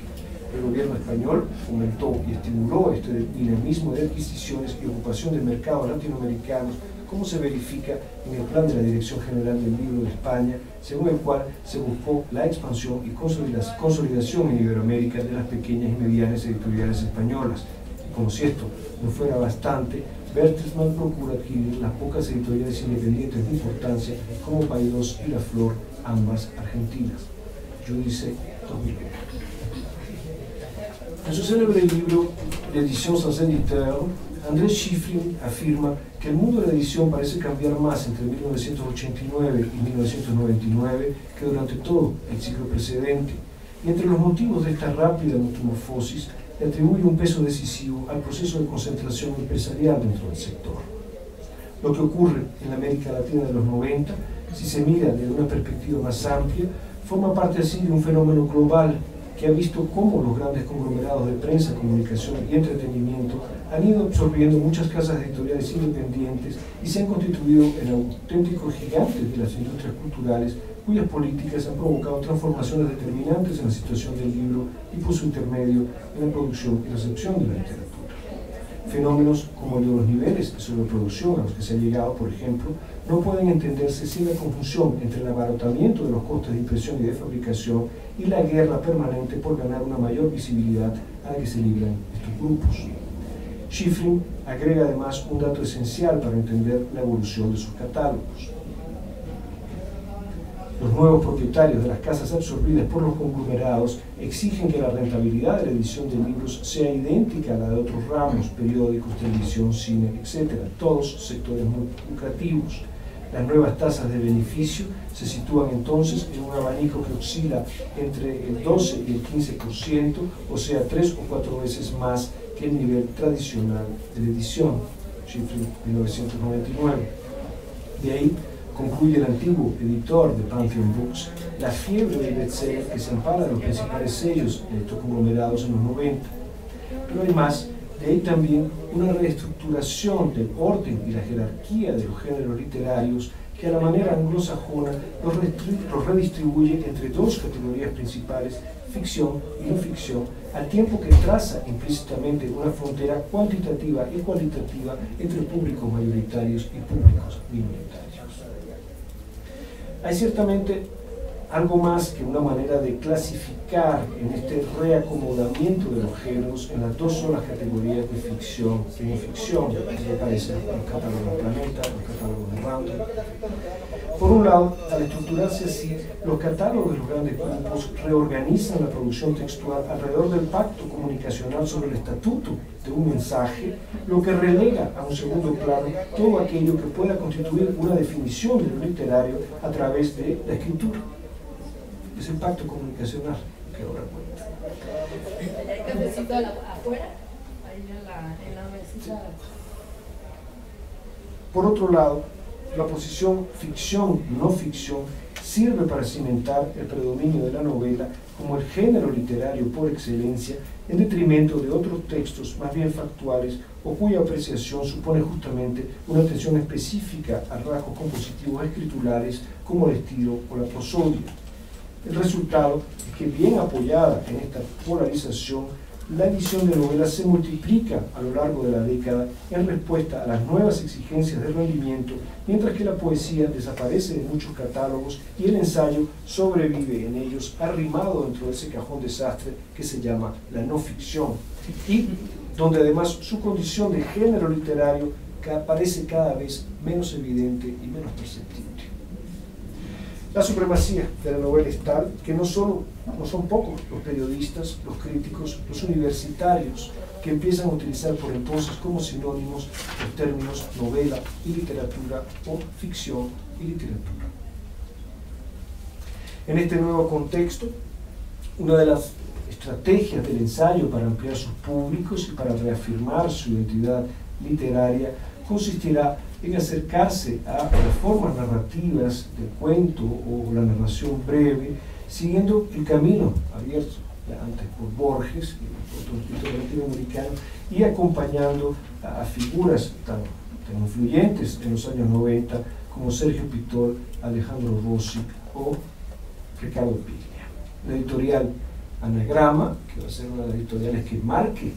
El gobierno español fomentó y estimuló este dinamismo de adquisiciones y ocupación de mercados latinoamericanos, como se verifica en el plan de la Dirección General del Libro de España, según el cual se buscó la expansión y consolidación en Iberoamérica de las pequeñas y medianas editoriales españolas. Y como si esto no fuera bastante, Bertelsmann procura adquirir las pocas editoriales independientes de importancia como Paidós y La Flor, ambas argentinas. Giudice, 2020. En su célebre libro L'Édition sans éditeur, Andrés Schifrin afirma que el mundo de la edición parece cambiar más entre 1989 y 1999 que durante todo el siglo precedente, y entre los motivos de esta rápida metamorfosis le atribuye un peso decisivo al proceso de concentración empresarial dentro del sector. Lo que ocurre en la América Latina de los 90, si se mira desde una perspectiva más amplia, forma parte así de un fenómeno global que ha visto cómo los grandes conglomerados de prensa, comunicación y entretenimiento han ido absorbiendo muchas casas editoriales independientes y se han constituido en auténticos gigantes de las industrias culturales cuyas políticas han provocado transformaciones determinantes en la situación del libro y por su intermedio en la producción y recepción de la literatura. Fenómenos como el de los niveles de sobreproducción a los que se ha llegado, por ejemplo, no pueden entenderse sin la conjunción entre el abarotamiento de los costes de impresión y de fabricación y la guerra permanente por ganar una mayor visibilidad a la que se libran estos grupos. Schifrin agrega además un dato esencial para entender la evolución de sus catálogos. Los nuevos propietarios de las casas absorbidas por los conglomerados exigen que la rentabilidad de la edición de libros sea idéntica a la de otros ramos, periódicos, televisión, cine, etc., todos sectores muy lucrativos. Las nuevas tasas de beneficio se sitúan entonces en un abanico que oscila entre el 12 y el 15%, o sea, 3 o 4 veces más que el nivel tradicional de la edición, Schifrin, 1999. De ahí, concluye el antiguo editor de Pantheon Books, la fiebre del bestseller que se ampara en los principales sellos de estos conglomerados en los 90. Pero hay más, de ahí también una reestructuración del orden y la jerarquía de los géneros literarios que a la manera anglosajona los redistribuye entre dos categorías principales, ficción y no ficción, al tiempo que traza implícitamente una frontera cuantitativa y cualitativa entre públicos mayoritarios y públicos minoritarios. Hay ciertamente algo más que una manera de clasificar en este reacomodamiento de los géneros en las dos solas categorías de ficción y no ficción, que aparecen en los catálogos del Planeta, los catálogos de Random. Por un lado, al estructurarse así, los catálogos de los grandes grupos reorganizan la producción textual alrededor del pacto comunicacional sobre el estatuto de un mensaje, lo que relega a un segundo plano todo aquello que pueda constituir una definición de lo literario a través de la escritura. Es el pacto comunicacional que ahora cuenta. ¿Hay cafecito afuera? Ahí en la mesita. Por otro lado, la posición ficción-no ficción sirve para cimentar el predominio de la novela como el género literario por excelencia, en detrimento de otros textos más bien factuales o cuya apreciación supone justamente una atención específica a rasgos compositivos escriturares como el estilo o la prosodia. El resultado es que, bien apoyada en esta polarización, la edición de novelas se multiplica a lo largo de la década en respuesta a las nuevas exigencias de rendimiento, mientras que la poesía desaparece de muchos catálogos y el ensayo sobrevive en ellos, arrimado dentro de ese cajón desastre que se llama la no ficción, y donde además su condición de género literario parece cada vez menos evidente y menos perceptible. La supremacía de la novela es tal que no son pocos los periodistas, los críticos, los universitarios que empiezan a utilizar por entonces como sinónimos los términos novela y literatura o ficción y literatura. En este nuevo contexto, una de las estrategias del ensayo para ampliar sus públicos y para reafirmar su identidad literaria consistirá en acercarse a las formas narrativas del cuento o la narración breve, siguiendo el camino abierto ya antes por Borges y por otros escritores latinoamericanos, y acompañando a figuras tan influyentes en los años 90 como Sergio Pitol, Alejandro Rossi o Ricardo Piglia. La editorial Anagrama, que va a ser una de las editoriales que marque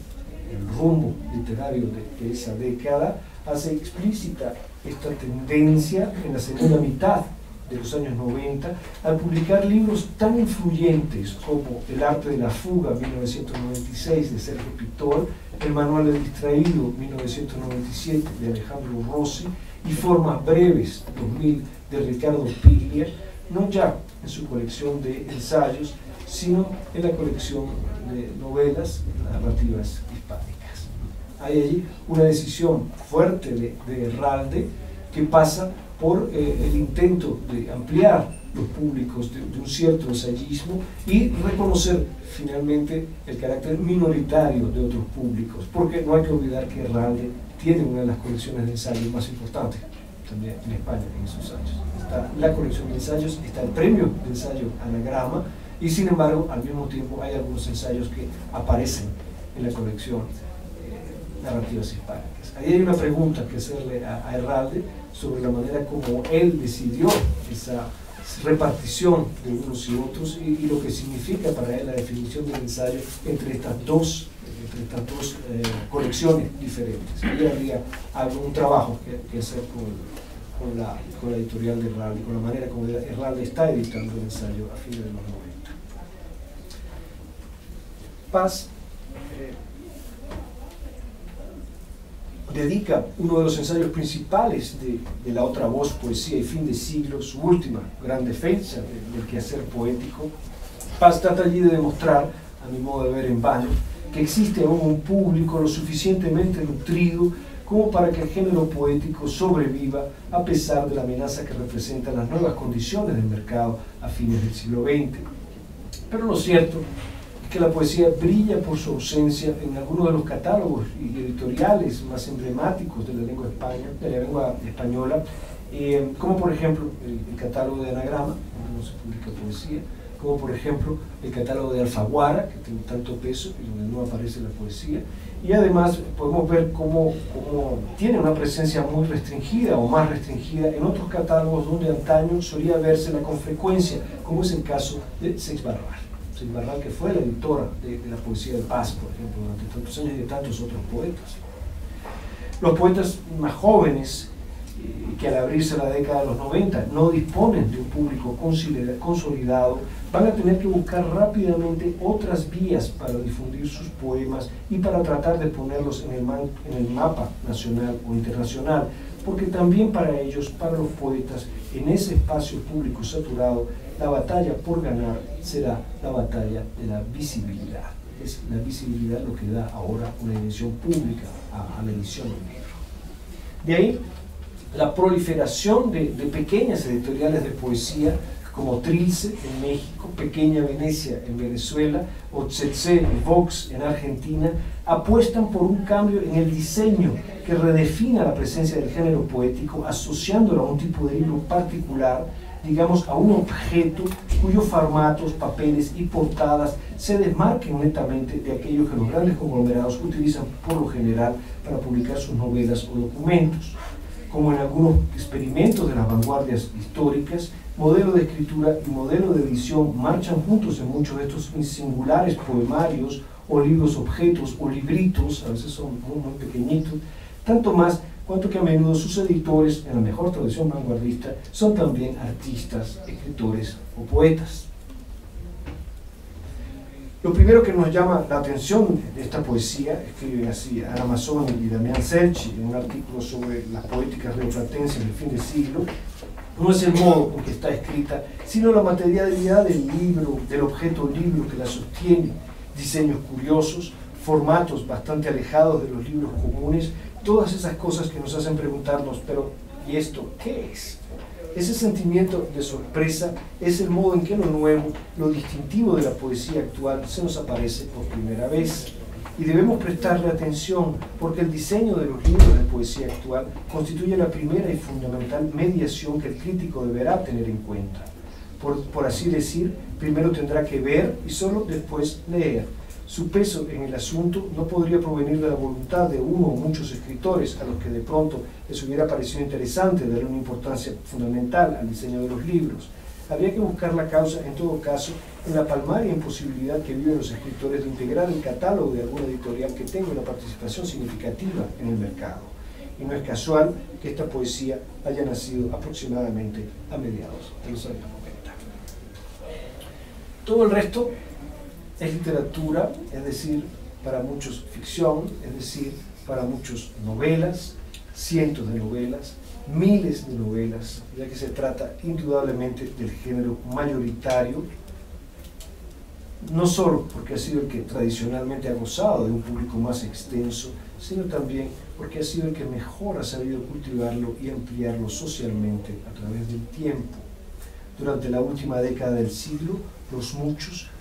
el rumbo literario de esa década, hace explícita esta tendencia en la segunda mitad de los años 90 al publicar libros tan influyentes como El arte de la fuga, 1996, de Sergio Pitol, El manual del distraído, 1997, de Alejandro Rossi, y Formas breves, 2000, de Ricardo Piglia, no ya en su colección de ensayos, sino en la colección de novelas narrativas hispánicas. Hay allí una decisión fuerte de Herralde que pasa por el intento de ampliar los públicos de un cierto ensayismo y reconocer finalmente el carácter minoritario de otros públicos, porque no hay que olvidar que Herralde tiene una de las colecciones de ensayos más importantes también en España en esos años. Está la colección de ensayos, está el premio de ensayo Anagrama, y sin embargo al mismo tiempo hay algunos ensayos que aparecen en la colección narrativas hispánicas. Ahí hay una pregunta que hacerle a Herralde sobre la manera como él decidió esa repartición de unos y otros y lo que significa para él la definición del ensayo entre estas dos colecciones diferentes. Ahí habría un trabajo que hacer con la editorial de Herralde, con la manera como Herralde está editando el ensayo a fines de los 90. Paz dedica uno de los ensayos principales de La otra voz, poesía y fin de siglo, su última gran defensa del quehacer poético. Paz trata allí de demostrar, a mi modo de ver en vano, que existe aún un público lo suficientemente nutrido como para que el género poético sobreviva a pesar de la amenaza que representan las nuevas condiciones del mercado a fines del siglo XX. Pero lo cierto es que la poesía brilla por su ausencia en algunos de los catálogos y editoriales más emblemáticos de la lengua española, como por ejemplo el catálogo de Anagrama, donde no se publica poesía, como por ejemplo el catálogo de Alfaguara, que tiene tanto peso y donde no aparece la poesía, y además podemos ver cómo tiene una presencia muy restringida o más restringida en otros catálogos donde antaño solía vérsela con frecuencia, como es el caso de Seix Barral. Seix Barral, que fue la editora de la poesía de Paz, por ejemplo, durante tantos años, y de tantos otros poetas. Los poetas más jóvenes, que al abrirse la década de los 90 no disponen de un público consolidado, van a tener que buscar rápidamente otras vías para difundir sus poemas y para tratar de ponerlos en el mapa nacional o internacional, porque también para ellos, para los poetas, en ese espacio público saturado, la batalla por ganar será la batalla de la visibilidad. Es la visibilidad lo que da ahora una edición pública a la edición del libro. De ahí la proliferación de pequeñas editoriales de poesía como Trilce en México, Pequeña Venecia en Venezuela, o Tsetse y Vox en Argentina, apuestan por un cambio en el diseño que redefina la presencia del género poético, asociándolo a un tipo de libro particular, digamos a un objeto cuyos formatos, papeles y portadas se desmarquen netamente de aquellos que los grandes conglomerados utilizan por lo general para publicar sus novelas o documentos. Como en algunos experimentos de las vanguardias históricas, modelo de escritura y modelo de edición marchan juntos en muchos de estos singulares poemarios o libros objetos o libritos, a veces son muy pequeñitos, tanto más cuanto que a menudo sus editores, en la mejor tradición vanguardista, son también artistas, escritores o poetas. Lo primero que nos llama la atención de esta poesía, escriben así Ana Mazzoni y Damián Cerchi en un artículo sobre las poéticas rioplatenses del fin de siglo, no es el modo en que está escrita, sino la materialidad del libro, del objeto libro que la sostiene, diseños curiosos, formatos bastante alejados de los libros comunes, todas esas cosas que nos hacen preguntarnos, pero ¿y esto qué es? Ese sentimiento de sorpresa es el modo en que lo nuevo, lo distintivo de la poesía actual se nos aparece por primera vez. Y debemos prestarle atención porque el diseño de los libros de poesía actual constituye la primera y fundamental mediación que el crítico deberá tener en cuenta. Por así decir, primero tendrá que ver y solo después leer. Su peso en el asunto no podría provenir de la voluntad de uno o muchos escritores a los que de pronto les hubiera parecido interesante darle una importancia fundamental al diseño de los libros. Habría que buscar la causa, en todo caso, en la palmaria imposibilidad que viven los escritores de integrar el catálogo de alguna editorial que tenga una participación significativa en el mercado. Y no es casual que esta poesía haya nacido aproximadamente a mediados de los años 90. Todo el resto es literatura, es decir, para muchos ficción, es decir, para muchos novelas, cientos de novelas, miles de novelas, ya que se trata indudablemente del género mayoritario, no solo porque ha sido el que tradicionalmente ha gozado de un público más extenso, sino también porque ha sido el que mejor ha sabido cultivarlo y ampliarlo socialmente a través del tiempo. Durante la última década del siglo,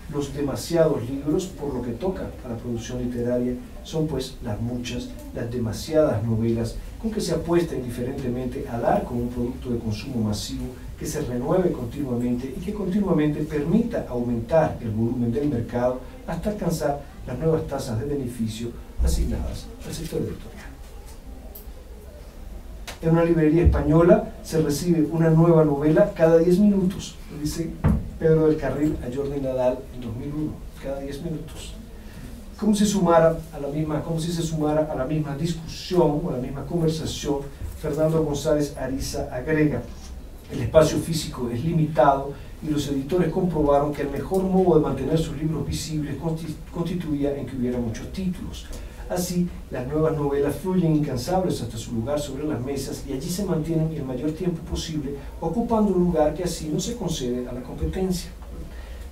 los demasiados libros, por lo que toca a la producción literaria, son pues las muchas, las demasiadas novelas con que se apuesta indiferentemente a dar como un producto de consumo masivo que se renueve continuamente y que continuamente permita aumentar el volumen del mercado hasta alcanzar las nuevas tasas de beneficio asignadas al sector editorial. En una librería española se recibe una nueva novela cada 10 minutos, lo dice Pedro del Carril a Jordi Nadal en 2001, cada 10 minutos. Como si se sumara a la misma discusión o a la misma conversación, Fernando González Ariza agrega: el espacio físico es limitado y los editores comprobaron que el mejor modo de mantener sus libros visibles constituía en que hubiera muchos títulos. Así, las nuevas novelas fluyen incansables hasta su lugar sobre las mesas y allí se mantienen el mayor tiempo posible, ocupando un lugar que así no se concede a la competencia.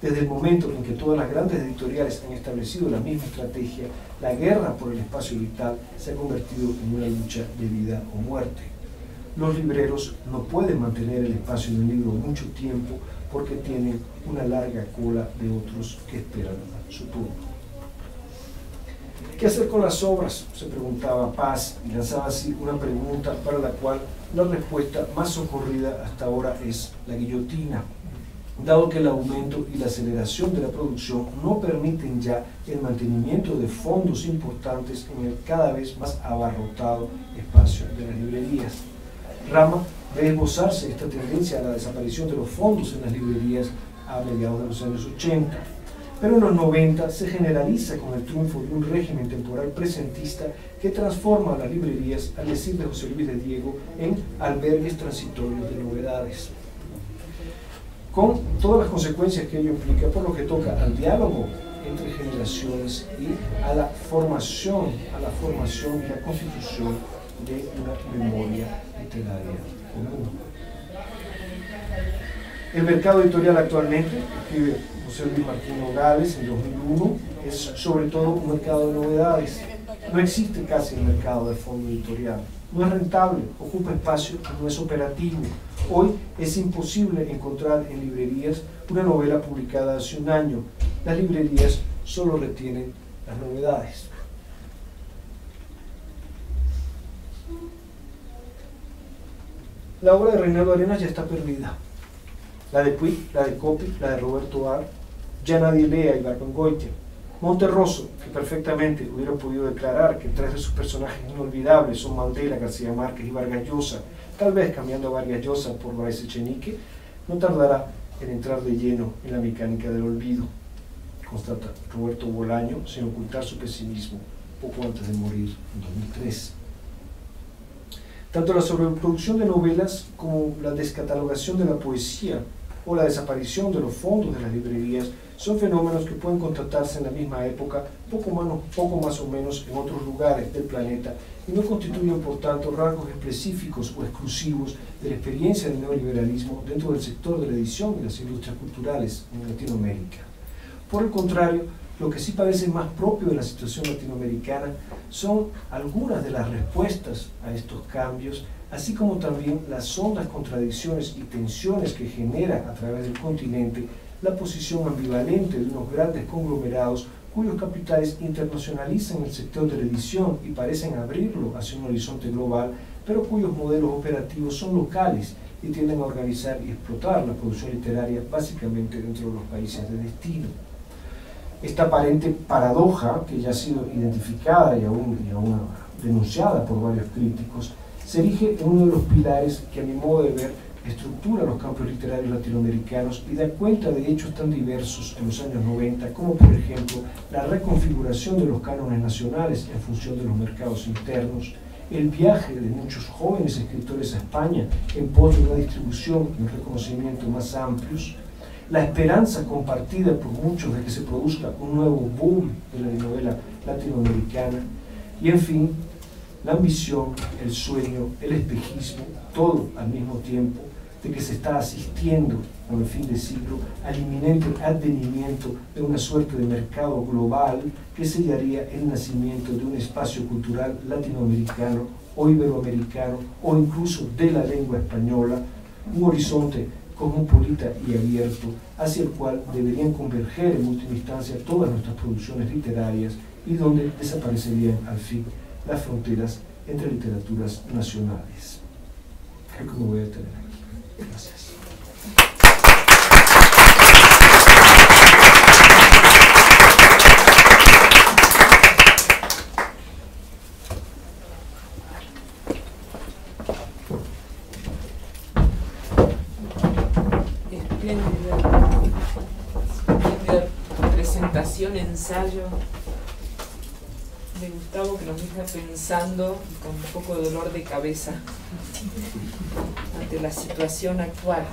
Desde el momento en que todas las grandes editoriales han establecido la misma estrategia, la guerra por el espacio vital se ha convertido en una lucha de vida o muerte. Los libreros no pueden mantener el espacio en un libro mucho tiempo porque tienen una larga cola de otros que esperan su turno. ¿Qué hacer con las obras?, se preguntaba Paz, y lanzaba así una pregunta para la cual la respuesta más socorrida hasta ahora es la guillotina. dado que el aumento y la aceleración de la producción no permiten ya el mantenimiento de fondos importantes en el cada vez más abarrotado espacio de las librerías. Rama ve esbozarse esta tendencia a la desaparición de los fondos en las librerías a mediados de los años 80, pero en los 90 se generaliza con el triunfo de un régimen temporal presentista que transforma a las librerías, al decir de José Luis de Diego, en albergues transitorios de novedades, con todas las consecuencias que ello implica por lo que toca al diálogo entre generaciones y a la formación y la constitución de una memoria literaria común. El mercado editorial actualmente, escribe José Luis Martín Nogales en 2001, es sobre todo un mercado de novedades. No existe casi el mercado de fondo editorial. No es rentable, ocupa espacio y no es operativo. Hoy es imposible encontrar en librerías una novela publicada hace un año. Las librerías solo retienen las novedades. La obra de Reinaldo Arenas ya está perdida. La de Puig, la de Coppi, la de Roberto Ar, ya nadie lee a Ibargüengoitia. Monterroso, que perfectamente hubiera podido declarar que tres de sus personajes inolvidables son Mandela, García Márquez y Vargas Llosa, tal vez cambiando a Vargas Llosa por Báez Echenique, no tardará en entrar de lleno en la mecánica del olvido, constata Roberto Bolaño, sin ocultar su pesimismo, poco antes de morir en 2003. Tanto la sobreproducción de novelas como la descatalogación de la poesía o la desaparición de los fondos de las librerías son fenómenos que pueden constatarse en la misma época, poco más o menos en otros lugares del planeta, y no constituyen por tanto rasgos específicos o exclusivos de la experiencia del neoliberalismo dentro del sector de la edición y las industrias culturales en Latinoamérica. Por el contrario, lo que sí parece más propio de la situación latinoamericana son algunas de las respuestas a estos cambios, así como también las hondas contradicciones y tensiones que genera a través del continente la posición ambivalente de unos grandes conglomerados cuyos capitales internacionalizan el sector de la edición y parecen abrirlo hacia un horizonte global, pero cuyos modelos operativos son locales y tienden a organizar y explotar la producción literaria básicamente dentro de los países de destino. Esta aparente paradoja, que ya ha sido identificada y aún denunciada por varios críticos, se erige en uno de los pilares que, a mi modo de ver, estructura los campos literarios latinoamericanos y da cuenta de hechos tan diversos en los años 90, como por ejemplo la reconfiguración de los cánones nacionales en función de los mercados internos, el viaje de muchos jóvenes escritores a España en pos de una distribución y un reconocimiento más amplios, la esperanza compartida por muchos de que se produzca un nuevo boom de la novela latinoamericana y, en fin, la ambición, el sueño, el espejismo, todo al mismo tiempo, de que se está asistiendo, con el fin de siglo, al inminente advenimiento de una suerte de mercado global que sellaría el nacimiento de un espacio cultural latinoamericano o iberoamericano o incluso de la lengua española, un horizonte cosmopolita y abierto hacia el cual deberían converger en última instancia todas nuestras producciones literarias y donde desaparecerían al fin las fronteras entre literaturas nacionales. Creo que me voy a detener aquí. Gracias. Espléndida presentación, ensayo de Gustavo, que nos deja pensando con un poco de dolor de cabeza ante la situación actual.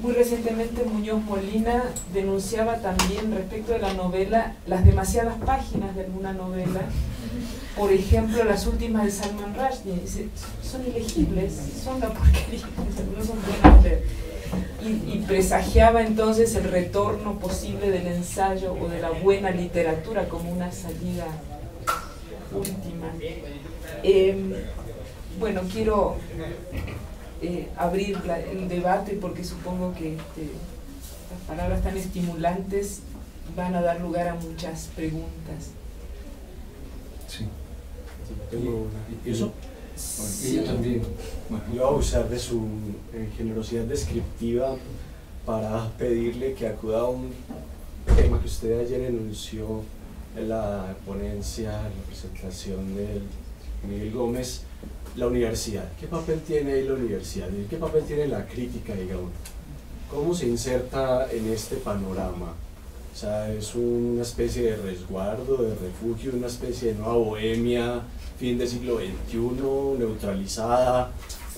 Muy recientemente Muñoz Molina denunciaba también respecto de la novela las demasiadas páginas de alguna novela. Por ejemplo, las últimas de Salman Rushdie, dice, son ilegibles, son la porquería, no son buenas de leer. Y presagiaba entonces el retorno posible del ensayo o de la buena literatura como una salida última. Bueno, quiero abrir el debate porque supongo que las palabras tan estimulantes van a dar lugar a muchas preguntas. Sí. Tengo una. ¿Y eso? Sí. Y yo también. Bueno, yo voy a usar de su generosidad descriptiva para pedirle que acuda a un tema que usted ayer enunció en la ponencia, en la presentación de Miguel Gómez, la universidad. ¿Qué papel tiene ahí la universidad? ¿Qué papel tiene la crítica, digamos? ¿Cómo se inserta en este panorama? O sea, es una especie de resguardo, de refugio, una especie de nueva bohemia, fin del siglo XXI, neutralizada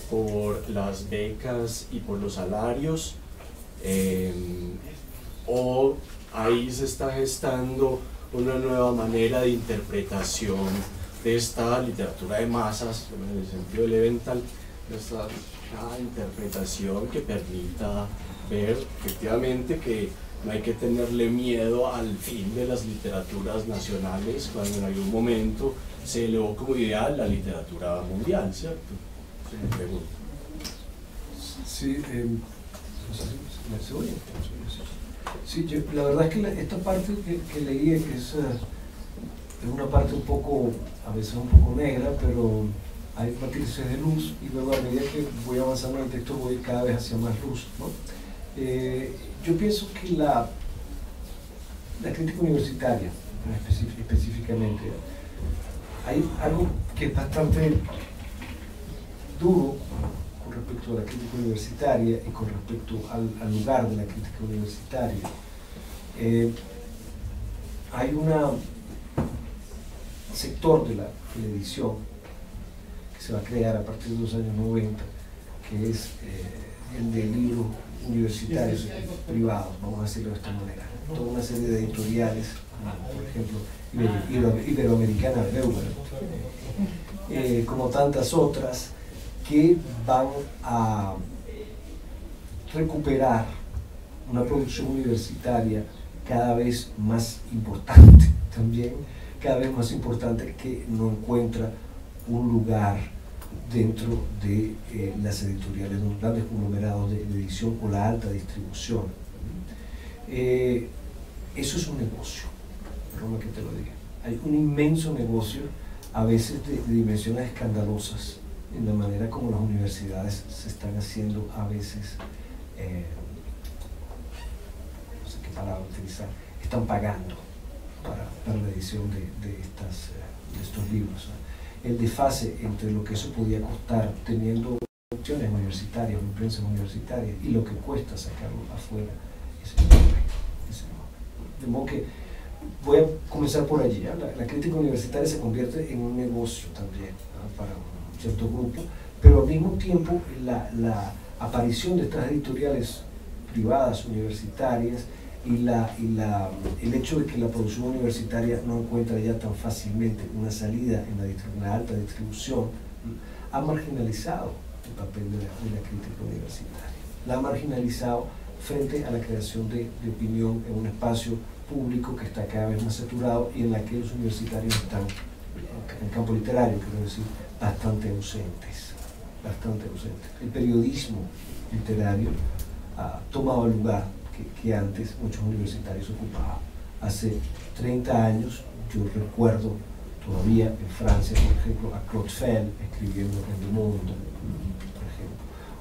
por las becas y por los salarios, o ahí se está gestando una nueva manera de interpretación de esta literatura de masas, en el sentido elemental, de esta interpretación que permita ver efectivamente que no hay que tenerle miedo al fin de las literaturas nacionales cuando en algún momento se elevó como ideal la literatura mundial, ¿cierto? Se me pregunta. Sí, no sé si se oye. Sí, la verdad es que esta parte que leí es una parte un poco, a veces un poco negra, pero hay matices de luz, y luego a medida que voy avanzando en el texto voy cada vez hacia más luz, ¿no? Yo pienso que la crítica universitaria, específicamente, hay algo que es bastante duro con respecto a la crítica universitaria y con respecto al lugar de la crítica universitaria. Hay un sector de la edición que se va a crear a partir de los años 90, que es el de libros universitarios privados, vamos a decirlo de esta manera. Toda una serie de editoriales, por ejemplo, Iberoamericana Reuber, como tantas otras, que van a recuperar una producción universitaria cada vez más importante también, cada vez más importante, que no encuentra un lugar dentro de las editoriales, de los grandes conglomerados de edición o la alta distribución. Eso es un negocio, perdóname que te lo diga. Hay un inmenso negocio, a veces de dimensiones escandalosas, en la manera como las universidades se están haciendo a veces, no sé qué palabra utilizar, están pagando para la edición de estos libros. El desfase entre lo que eso podía costar teniendo opciones universitarias, imprensas universitarias, y lo que cuesta sacarlo afuera es enorme. De modo que voy a comenzar por allí. La crítica universitaria se convierte en un negocio también, ¿no? Para un cierto grupo, pero al mismo tiempo la aparición de estas editoriales privadas universitarias y el hecho de que la producción universitaria no encuentra ya tan fácilmente una salida en la alta distribución, ha marginalizado el papel de la crítica universitaria. La ha marginalizado frente a la creación de opinión en un espacio público que está cada vez más saturado y en la que los universitarios están, en el campo literario, quiero decir, bastante ausentes. El periodismo literario ha tomado el lugar que antes muchos universitarios ocupaban. Hace 30 años yo recuerdo todavía en Francia, por ejemplo, a Claude Fell escribiendo en Le Monde, por ejemplo,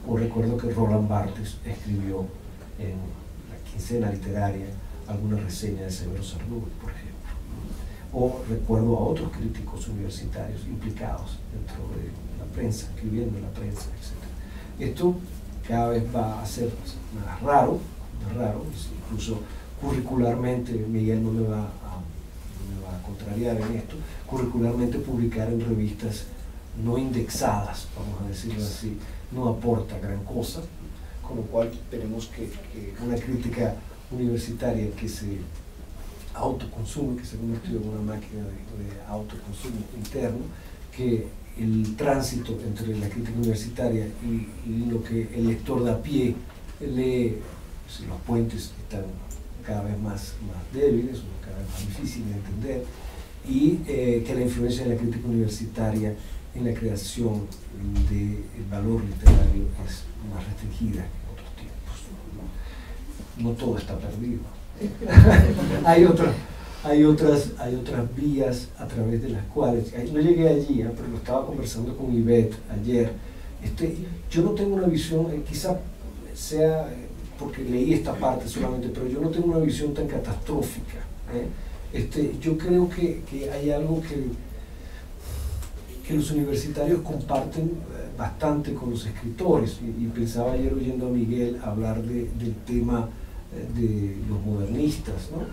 o recuerdo que Roland Barthes escribió en la Quincena Literaria alguna reseña de Severo Sardou, por ejemplo, o recuerdo a otros críticos universitarios implicados dentro de la prensa, escribiendo en la prensa, etc. Esto cada vez va a ser más raro, incluso curricularmente. Miguel no me va a contrariar en esto. Curricularmente publicar en revistas no indexadas, vamos a decirlo así, no aporta gran cosa, con lo cual tenemos que una crítica universitaria que se autoconsume, que se ha convertido en una máquina de autoconsumo interno, que el tránsito entre la crítica universitaria y lo que el lector de a pie lee, pues, los puentes están cada vez más débiles, cada vez más difíciles de entender, y que la influencia de la crítica universitaria en la creación del valor literario es más restringida que en otros tiempos. No todo está perdido. hay otras vías a través de las cuales, no llegué allí, pero lo estaba conversando con Ivette ayer. Yo no tengo una visión, quizá sea porque leí esta parte solamente, pero yo no tengo una visión tan catastrófica. Yo creo que hay algo que los universitarios comparten bastante con los escritores, y pensaba ayer oyendo a Miguel hablar del tema de los modernistas, ¿no?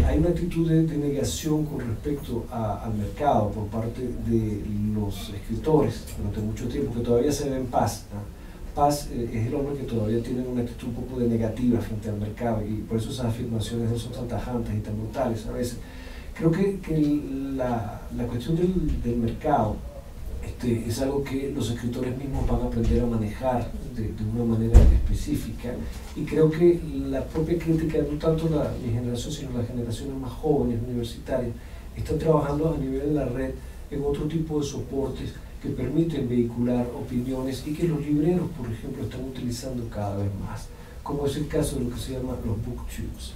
Hay una actitud de negación con respecto al mercado por parte de los escritores durante mucho tiempo, que todavía se ve en Paz, ¿no? Paz es el hombre que todavía tiene una actitud un poco de negativa frente al mercado, y por eso esas afirmaciones no son tan tajantes y tan brutales a veces. Creo que la cuestión del mercado es algo que los escritores mismos van a aprender a manejar de una manera específica, y creo que la propia crítica, no tanto mi generación, sino las generaciones más jóvenes, universitarias, están trabajando a nivel de la red en otro tipo de soportes que permiten vehicular opiniones, y que los libreros, por ejemplo, están utilizando cada vez más, como es el caso de lo que se llama los booktubers.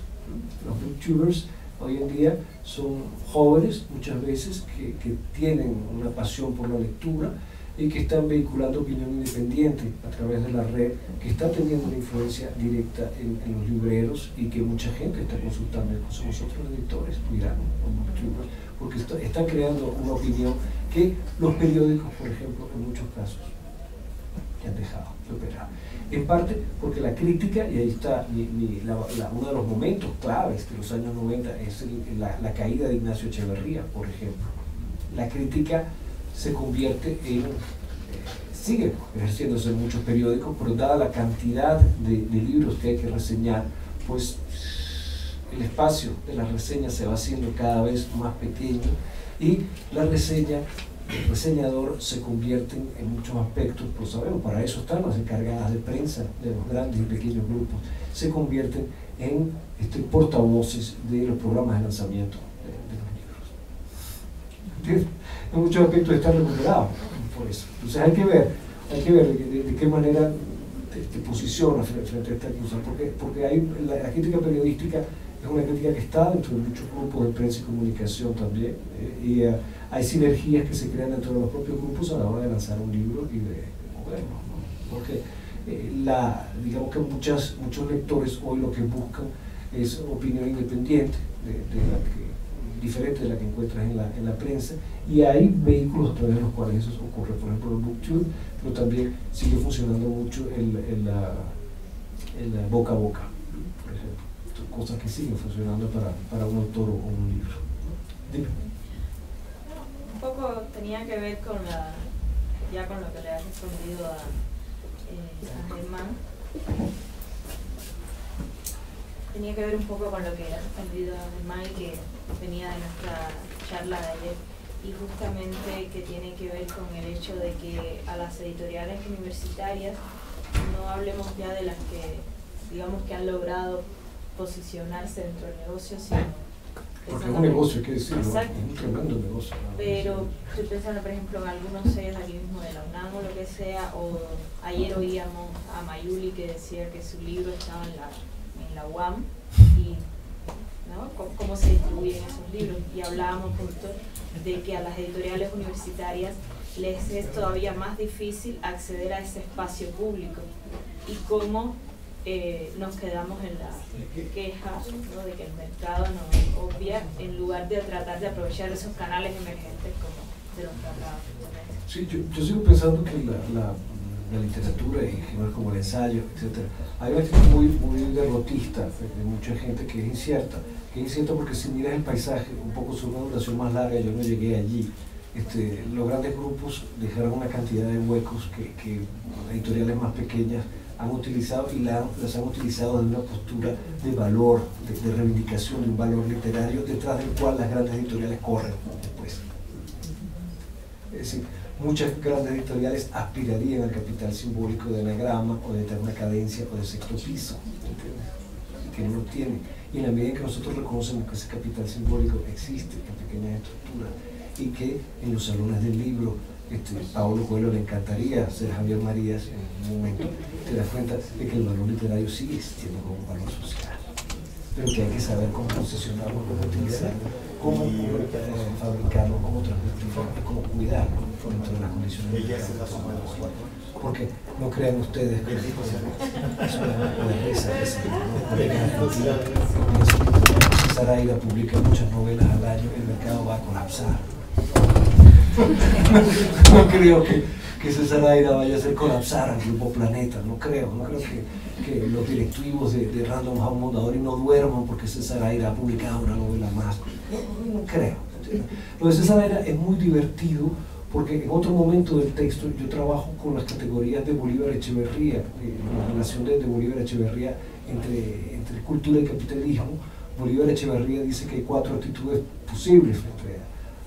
Los booktubers hoy en día son jóvenes, muchas veces, que tienen una pasión por la lectura y que están vehiculando opinión independiente a través de la red, que está teniendo una influencia directa en los libreros, y que mucha gente está consultando, incluso nosotros los editores, mirando los booktubers, porque está creando una opinión que los periódicos, por ejemplo, en muchos casos han dejado de operar. En parte porque la crítica, y ahí está uno de los momentos claves de los años 90, es la caída de Ignacio Echeverría, por ejemplo. La crítica se convierte sigue ejerciéndose en muchos periódicos, pero dada la cantidad de libros que hay que reseñar, pues el espacio de la reseña se va haciendo cada vez más pequeño, y la reseña, el reseñador, se convierte en muchos aspectos, pues sabemos, para eso están las encargadas de prensa de los grandes y pequeños grupos, se convierten en portavoces de los programas de lanzamiento de los libros. ¿Entiendes? En muchos aspectos están recuperados por eso. Entonces hay que ver de qué manera te posiciona frente a esta cosa, porque hay la crítica periodística es una crítica que está dentro de muchos grupos de prensa y comunicación también, y hay sinergias que se crean dentro de los propios grupos a la hora de lanzar un libro y de moverlo, ¿no? Porque digamos que muchos lectores hoy lo que buscan es opinión independiente, diferente de la que encuentras en la prensa, y hay vehículos a través de los cuales eso ocurre, por ejemplo el BookTube, pero también sigue funcionando mucho el boca a boca, por ejemplo, cosas que siguen funcionando para un autor o un libro. Dime. Un poco tenía que ver con con lo que le has respondido a Germán. Tenía que ver un poco con lo que ha respondido a Germán y que venía de nuestra charla de ayer, y justamente que tiene que ver con el hecho de que a las editoriales universitarias no hablemos ya de las que, digamos, que han logrado posicionarse dentro del negocio, sino porque es un negocio, hay que decirlo, exacto, es un tremendo negocio. Pero estoy pensando, por ejemplo, en algunos sellos aquí mismo de la UNAM o lo que sea, o ayer oíamos a Mayuli que decía que su libro estaba en la UAM, y ¿no? Cómo se distribuyen esos libros, y hablábamos justo de que a las editoriales universitarias les es todavía más difícil acceder a ese espacio público, y cómo nos quedamos en la queja, ¿no? De que el mercado nos obvia en lugar de tratar de aprovechar esos canales emergentes como de los tratados. Sí, yo sigo pensando que la literatura, y en general como el ensayo, etc., hay una actitud muy derrotista de mucha gente que es incierta porque si miras el paisaje un poco sobre una duración más larga, yo no llegué allí. Los grandes grupos dejaron una cantidad de huecos que editoriales más pequeñas han utilizado, y las han utilizado en una postura de valor, de reivindicación de un valor literario detrás del cual las grandes editoriales corren después. Es decir, muchas grandes editoriales aspirarían al capital simbólico de anagrama o de eterna cadencia o de sexto piso, ¿entiendes? Y que no lo tienen. Y en la medida en que nosotros reconocemos que ese capital simbólico existe en pequeñas estructuras, y que en los salones del libro Pablo Coelho le encantaría ser Javier Marías en un momento, te das cuenta de que el valor literario sigue existiendo como un valor social, pero que hay que saber cómo posicionarlo, cómo utilizarlo, cómo fabricarlo, cómo transmitirlo, cómo cuidar, ¿no? Dentro de las condiciones del mercado. Porque no crean ustedes que es una pobreza que se Sarayda publica muchas novelas al año, el mercado va a colapsar. No creo que Sarayda vaya a hacer colapsar al Grupo Planeta, no creo que los directivos de Random House Mondadori no duerman porque Sarayda ha publicado una novela más. No creo. Lo de Sarayda es muy divertido porque en otro momento del texto yo trabajo con las categorías de Bolívar Echeverría, la relación de Bolívar Echeverría entre cultura y capitalismo. Bolívar Echeverría dice que hay 4 actitudes posibles frente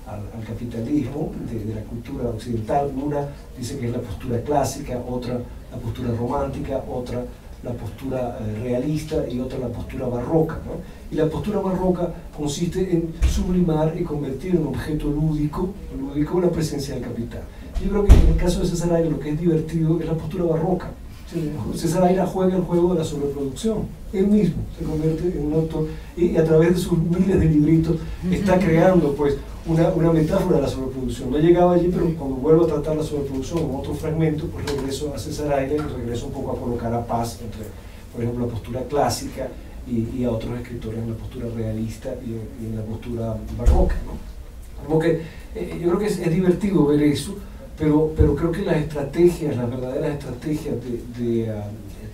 al capitalismo de la cultura occidental. Una dice que es la postura clásica, otra la postura romántica, otra la postura realista y otra la postura barroca, ¿no? Y la postura barroca consiste en sublimar y convertir en objeto lúdico la presencia del capital. Yo creo que en el caso de César Aira lo que es divertido es la postura barroca. César Aira juega el juego de la sobreproducción. Él mismo se convierte en un autor y a través de sus miles de libritos está creando pues una metáfora de la sobreproducción. No llegaba allí, pero cuando vuelvo a tratar la sobreproducción en otro fragmento, pues regreso a César Aira y regreso un poco a colocar a paz entre, por ejemplo, la postura clásica y a otros escritores en la postura realista y en la postura barroca, ¿no? Como que yo creo que es divertido ver eso, pero creo que las verdaderas estrategias de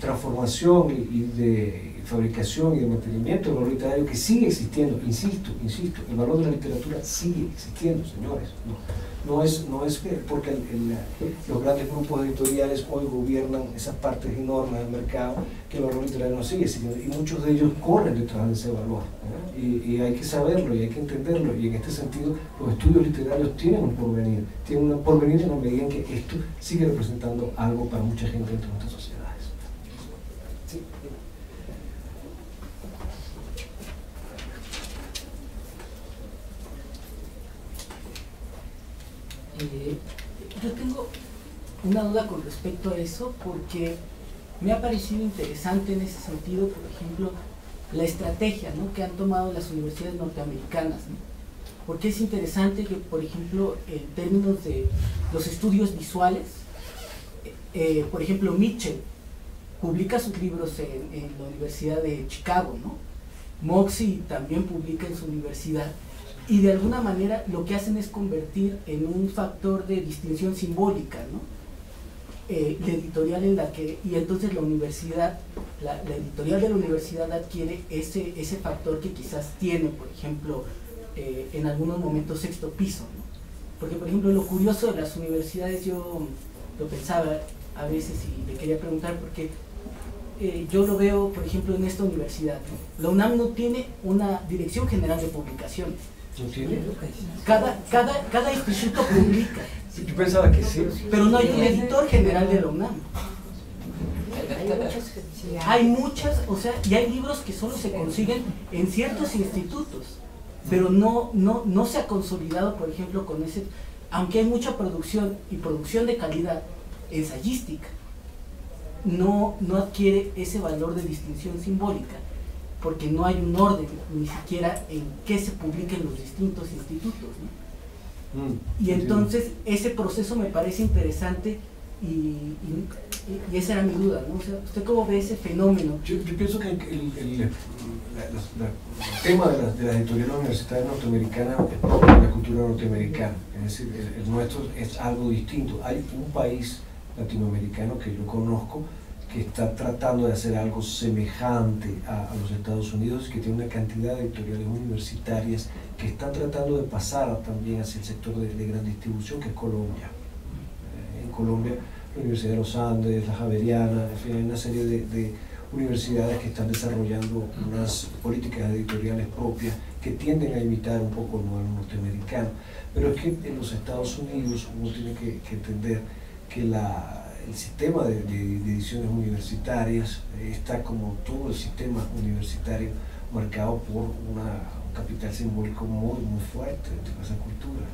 transformación y de fabricación y de mantenimiento del valor literario que sigue existiendo, insisto, el valor de la literatura sigue existiendo, señores. No es porque los grandes grupos editoriales hoy gobiernan esas partes enormes del mercado que el valor literario no sigue existiendo, y muchos de ellos corren detrás de ese valor, ¿no? Y hay que saberlo y hay que entenderlo, y en este sentido los estudios literarios tienen un porvenir en la medida en que esto sigue representando algo para mucha gente dentro de nuestras sociedades. Sí. Yo tengo una duda con respecto a eso, porque me ha parecido interesante en ese sentido, por ejemplo, la estrategia, ¿no?, que han tomado las universidades norteamericanas, ¿no? Porque es interesante que, por ejemplo, en términos de los estudios visuales, por ejemplo, Mitchell publica sus libros en la Universidad de Chicago, ¿no? Moxie también publica en su universidad, y de alguna manera lo que hacen es convertir en un factor de distinción simbólica, ¿no? La editorial en la que, y entonces la universidad, la editorial de la universidad adquiere ese factor que quizás tiene, por ejemplo, en algunos momentos Sexto Piso, ¿no? Porque, por ejemplo, lo curioso de las universidades, yo lo pensaba a veces y le quería preguntar, porque yo lo veo, por ejemplo, en esta universidad, ¿no? La UNAM no tiene una dirección general de publicaciones. ¿No tiene? Cada instituto publica. Yo pensaba que sí. Pero no hay un editor general de la UNAM. Hay muchas, o sea, y hay libros que solo se consiguen en ciertos institutos, pero no se ha consolidado, por ejemplo, con ese, aunque hay mucha producción y producción de calidad ensayística, no adquiere ese valor de distinción simbólica, porque no hay un orden, ni siquiera en qué se publiquen los distintos institutos, ¿no? Y entonces ese proceso me parece interesante y esa era mi duda, ¿no? O sea, ¿usted cómo ve ese fenómeno? Yo pienso que el tema de las editoriales universitarias norteamericanas es propio de la cultura norteamericana, es decir, el nuestro es algo distinto. Hay un país latinoamericano que yo conozco que está tratando de hacer algo semejante a los Estados Unidos, que tiene una cantidad de editoriales universitarias que están tratando de pasar también hacia el sector de gran distribución, que es Colombia. En Colombia, la Universidad de los Andes, la Javeriana, en fin, hay una serie de universidades que están desarrollando unas políticas editoriales propias que tienden a imitar un poco el modelo norteamericano. Pero es que en los Estados Unidos uno tiene que entender que el sistema de ediciones universitarias está, como todo el sistema universitario, marcado por un capital simbólico muy fuerte dentro de esa cultura,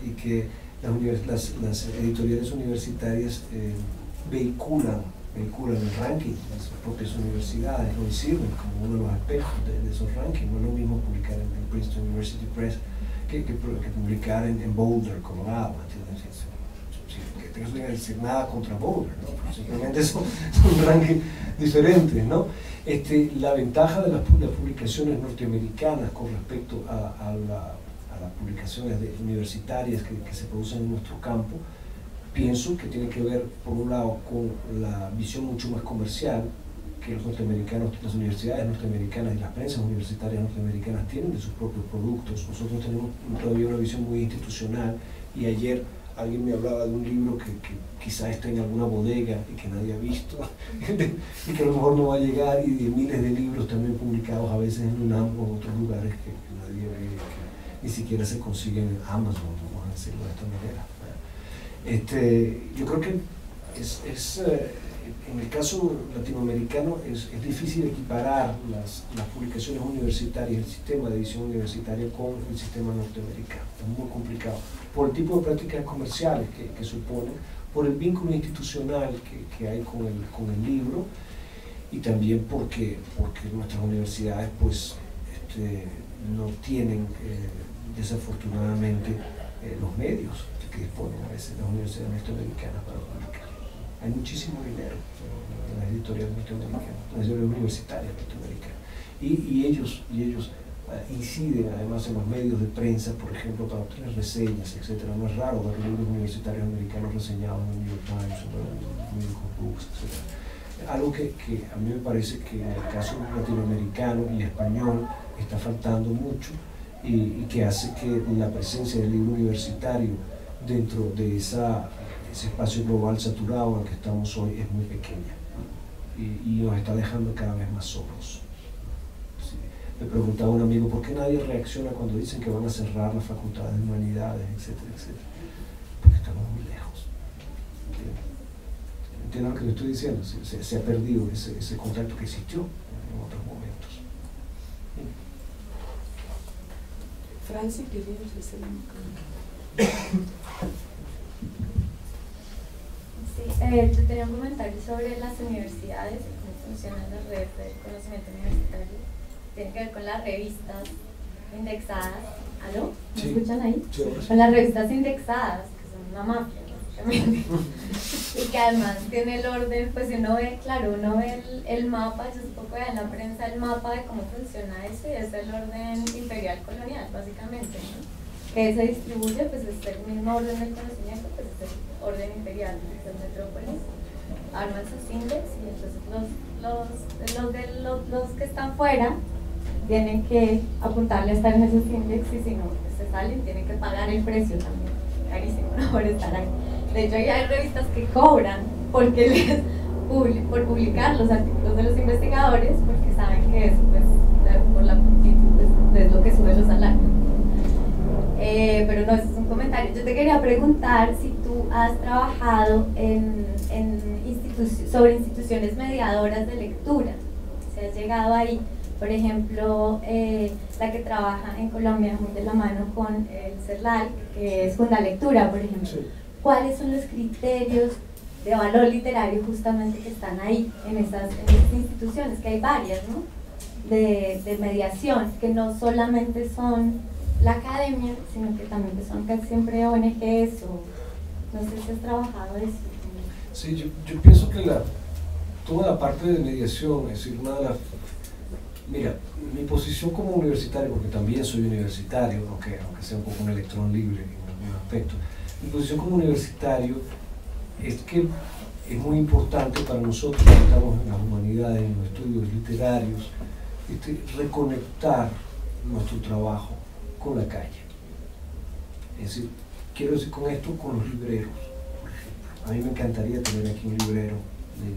y que las editoriales universitarias vehiculan el ranking de sus propias universidades, lo sirven como uno de los aspectos de esos rankings. No es lo mismo publicar en Princeton University Press que publicar en Boulder, Colorado, ¿entiendes? Que tengo que decir nada contra Boulder, ¿no? Simplemente son rankings diferentes, ¿no? La ventaja de las publicaciones norteamericanas con respecto a las publicaciones universitarias que se producen en nuestro campo, pienso que tiene que ver, por un lado, con la visión mucho más comercial que los norteamericanos, las universidades norteamericanas y las prensas universitarias norteamericanas tienen de sus propios productos. Nosotros tenemos todavía una visión muy institucional, y ayer alguien me hablaba de un libro que quizá está en alguna bodega y que nadie ha visto y que a lo mejor no va a llegar, y de miles de libros también publicados a veces en UNAM o en otros lugares que nadie ve, que ni siquiera se consiguen en Amazon, vamos a decirlo de esta manera. Yo creo que en el caso latinoamericano es difícil equiparar las publicaciones universitarias, el sistema de edición universitaria con el sistema norteamericano. Es muy complicado por el tipo de prácticas comerciales que suponen, por el vínculo institucional que hay con el libro, y también porque nuestras universidades pues no tienen desafortunadamente los medios que disponen a veces las universidades norteamericanas para publicar. Hay muchísimo dinero en las editoriales norteamericanas, en las editoriales universitarias norteamericanas, y ellos inciden además en los medios de prensa, por ejemplo, para obtener reseñas, etc. No es raro ver libros universitarios americanos reseñados en el New York Times o en el New York Books, etc. Algo que a mí me parece que en el caso latinoamericano y español está faltando mucho, y que hace que la presencia del libro universitario dentro de ese espacio global saturado en el que estamos hoy es muy pequeña, y nos está dejando cada vez más solos. Sí. Me preguntaba un amigo, ¿por qué nadie reacciona cuando dicen que van a cerrar las facultades de humanidades, etcétera, etcétera? Porque estamos muy lejos. ¿Entienden lo que le estoy diciendo? Se ha perdido ese contacto que existió en otros momentos. Francis, ¿querías hacer un comentario? Sí, yo tenía un comentario sobre las universidades y cómo funcionan las redes del conocimiento universitario. Tiene que ver con las revistas indexadas. ¿Aló? ¿Me escuchan ahí? Sí. Con las revistas indexadas, que son una mafia, básicamente. Y que además tiene el orden, pues uno ve el mapa, yo supongo que en la prensa el mapa de cómo funciona eso, y es el orden imperial colonial, básicamente, ¿no? Que se distribuye, pues es el mismo orden del conocimiento, pues es el orden imperial de las metrópolis, arman sus índices, y entonces los que están fuera tienen que apuntarle a estar en esos índices, y si no, pues se salen, tienen que pagar el precio también, carísimo, ¿no? Por estar ahí. De hecho, ya hay revistas que cobran por publicar los artículos de los investigadores, porque saben que eso, pues, por la pues, es lo que sube los salarios. Pero no, ese es un comentario. Yo te quería preguntar si tú has trabajado sobre instituciones mediadoras de lectura, si has llegado ahí. Por ejemplo, la que trabaja en Colombia muy de la mano con el CERLAL, que es Fundalectura, por ejemplo. Sí. ¿Cuáles son los criterios de valor literario justamente que están ahí en esas instituciones? Que hay varias, ¿no? De mediación, que no solamente son la academia, sino que también son casi siempre ONGs, o no sé si has trabajado eso. Sí, yo pienso que toda la parte de mediación, es decir, mira, mi posición como universitario, porque también soy universitario, aunque sea un poco un electrón libre en algún aspecto, mi posición como universitario es que es muy importante para nosotros que estamos en las humanidades, en los estudios literarios, reconectar nuestro trabajo con la calle. Es decir, quiero decir con esto, con los libreros, por ejemplo. A mí me encantaría tener aquí un librero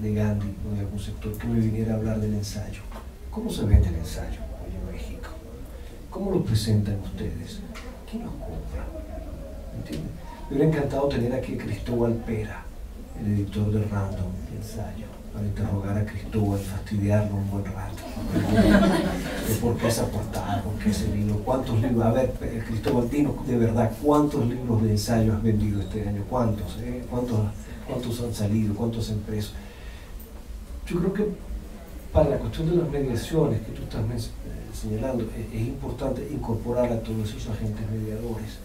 de Gandhi o de algún sector que me viniera a hablar del ensayo. ¿Cómo se vende el ensayo hoy en México? ¿Cómo lo presentan ustedes? ¿Quién los compra? ¿Entienden? Me hubiera encantado tener aquí a Cristóbal Pera, el editor de Random, el ensayo, para interrogar a Cristóbal, fastidiarlo un buen rato. De por qué esa portada, por qué ese libro, cuántos libros. A ver, Cristóbal, dinos de verdad, ¿cuántos libros de ensayo has vendido este año? ¿Cuántos han salido? ¿Cuántos han preso? Yo creo que para la cuestión de las mediaciones que tú estás señalando, es importante incorporar a todos esos agentes mediadores,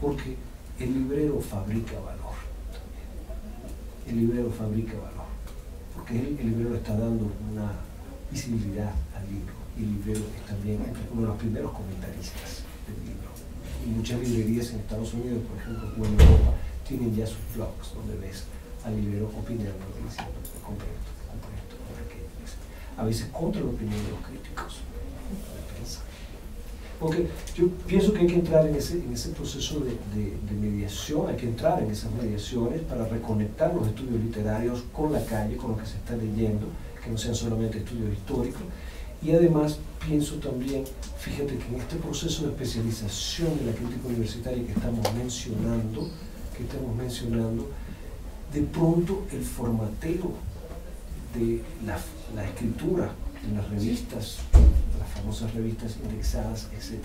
porque el librero fabrica valor también. El librero fabrica valor, porque el librero está dando una visibilidad al libro, y el librero es también uno de los primeros comentaristas del libro. Y muchas librerías en Estados Unidos, por ejemplo, o en Europa, tienen ya sus blogs donde ves al librero opinando y diciendo, compra esto, aquello. A veces contra la opinión de los críticos. Porque yo pienso que hay que entrar en ese proceso de mediación, hay que entrar en esas mediaciones para reconectar los estudios literarios con la calle, con lo que se está leyendo, que no sean solamente estudios históricos. Y además pienso también, fíjate que en este proceso de especialización de la crítica universitaria que estamos mencionando, de pronto el formateo de la escritura en las revistas, las famosas revistas indexadas, etc.,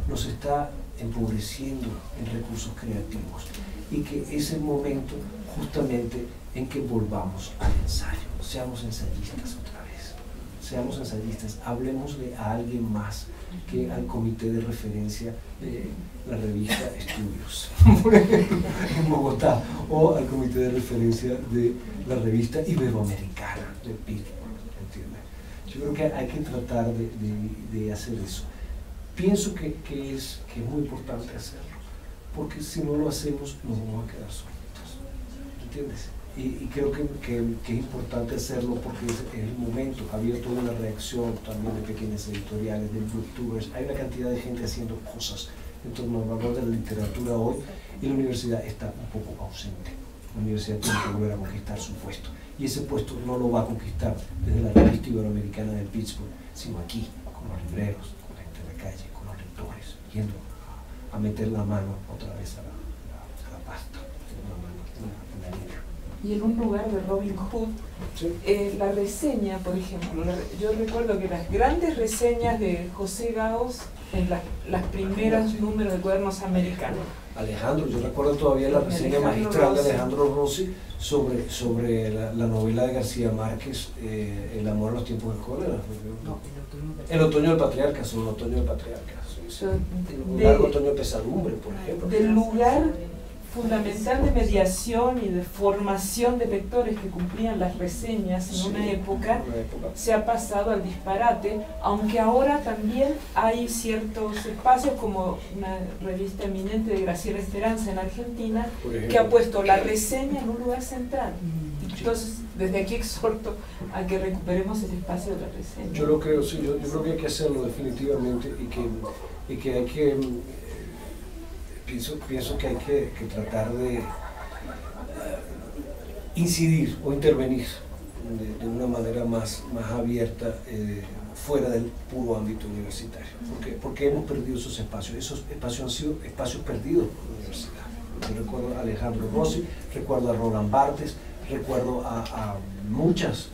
nos está empobreciendo en recursos creativos, y que es el momento justamente en que volvamos al ensayo, seamos ensayistas otra vez, seamos ensayistas, hablemosle a alguien más que al comité de referencia de la revista Estudios en Bogotá, o al comité de referencia de la revista Iberoamericana de Pittsburgh, ¿entiendes? Yo creo que hay que tratar de hacer eso. Pienso que es muy importante hacerlo, porque si no lo hacemos nos vamos a quedar solitos, ¿entiendes? Y creo que es importante hacerlo porque es el momento. Había toda una reacción también de pequeñas editoriales, de booktubers. Hay una cantidad de gente haciendo cosas en torno al valor de la literatura hoy, y la universidad está un poco ausente. La universidad tiene que volver a conquistar su puesto, y ese puesto no lo va a conquistar desde la revista Iberoamericana de Pittsburgh, sino aquí, con los libreros, con la gente de la calle, con los lectores, yendo a meter la mano otra vez a la pasta, una mano en la línea. Y en un lugar de Robin Hood, Sí. la reseña, por ejemplo, yo recuerdo que las grandes reseñas de José Gaos en las primeros números de Cuadernos Americanos. Alejandro, yo recuerdo todavía la reseña magistral de Alejandro Rossi sobre la novela de García Márquez, El amor a los tiempos del cólera. No, El otoño del patriarca, sobre el otoño del patriarca. Sí. Un largo otoño de pesadumbre, por ejemplo. Del lugar fundamental de mediación y de formación de lectores que cumplían las reseñas en una época, se ha pasado al disparate, aunque ahora también hay ciertos espacios, como una revista eminente de Graciela Esperanza en Argentina, que ha puesto la reseña en un lugar central. Entonces, desde aquí exhorto a que recuperemos el espacio de la reseña. Yo lo creo, sí, yo creo que hay que hacerlo definitivamente, y que hay que... Pienso que hay que tratar de incidir o intervenir de una manera más abierta fuera del puro ámbito universitario, porque hemos perdido esos espacios han sido espacios perdidos por la universidad. Yo recuerdo a Alejandro Rossi, recuerdo a Roland Barthes, recuerdo a muchos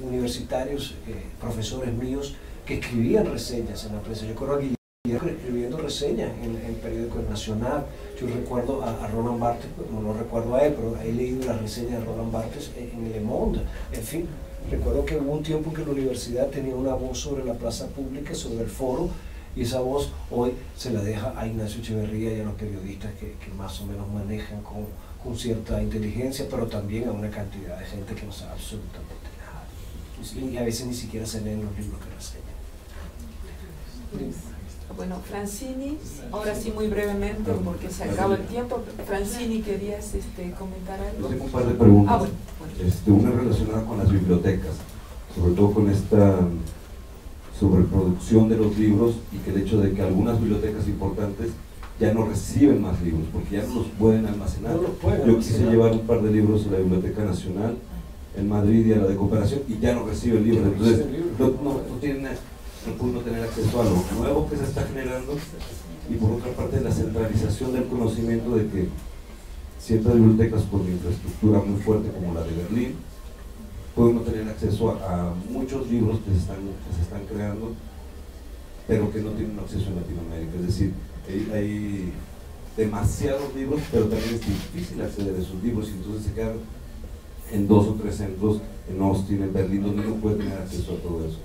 universitarios, profesores míos, que escribían reseñas en la prensa. Yo recuerdo a Guillermo escribiendo reseñas en el periódico Nacional. Yo recuerdo a Roland Barthes, no lo recuerdo a él, pero he leído las reseñas de Roland Barthes en Le Monde. En fin, recuerdo que hubo un tiempo en que la universidad tenía una voz sobre la plaza pública, sobre el foro, y esa voz hoy se la deja a Ignacio Echeverría y a los periodistas que más o menos manejan con cierta inteligencia, pero también a una cantidad de gente que no sabe absolutamente nada. Y a veces ni siquiera se leen los libros que reseñan. Bueno, Francini, ahora sí muy brevemente porque se acaba el tiempo. Francini, ¿querías comentar algo? Tengo un par de preguntas. Bueno. Una relacionada con las bibliotecas, sobre todo con esta sobreproducción de los libros, y que el hecho de que algunas bibliotecas importantes ya no reciben más libros porque ya no los pueden almacenar. Yo quise llevar un par de libros a la Biblioteca Nacional en Madrid y a la de Cooperación, y ya no reciben libros. Entonces no pudo tener acceso a lo nuevo que se está generando, y por otra parte la centralización del conocimiento de que ciertas bibliotecas con infraestructura muy fuerte como la de Berlín pueden no tener acceso a muchos libros que se están creando, pero que no tienen acceso en Latinoamérica. Es decir, hay demasiados libros, pero también es difícil acceder a esos libros, y entonces se quedan en 2 o 3 centros, en Austin, en Berlín, donde uno puede tener acceso a todo eso.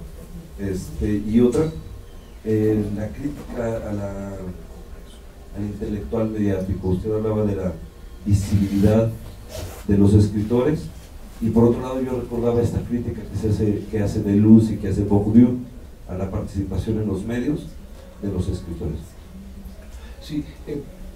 Y otra, la crítica al intelectual mediático. Usted hablaba de la visibilidad de los escritores, y por otro lado yo recordaba esta crítica que hace Deleuze y que hace Bourdieu a la participación en los medios de los escritores. Sí,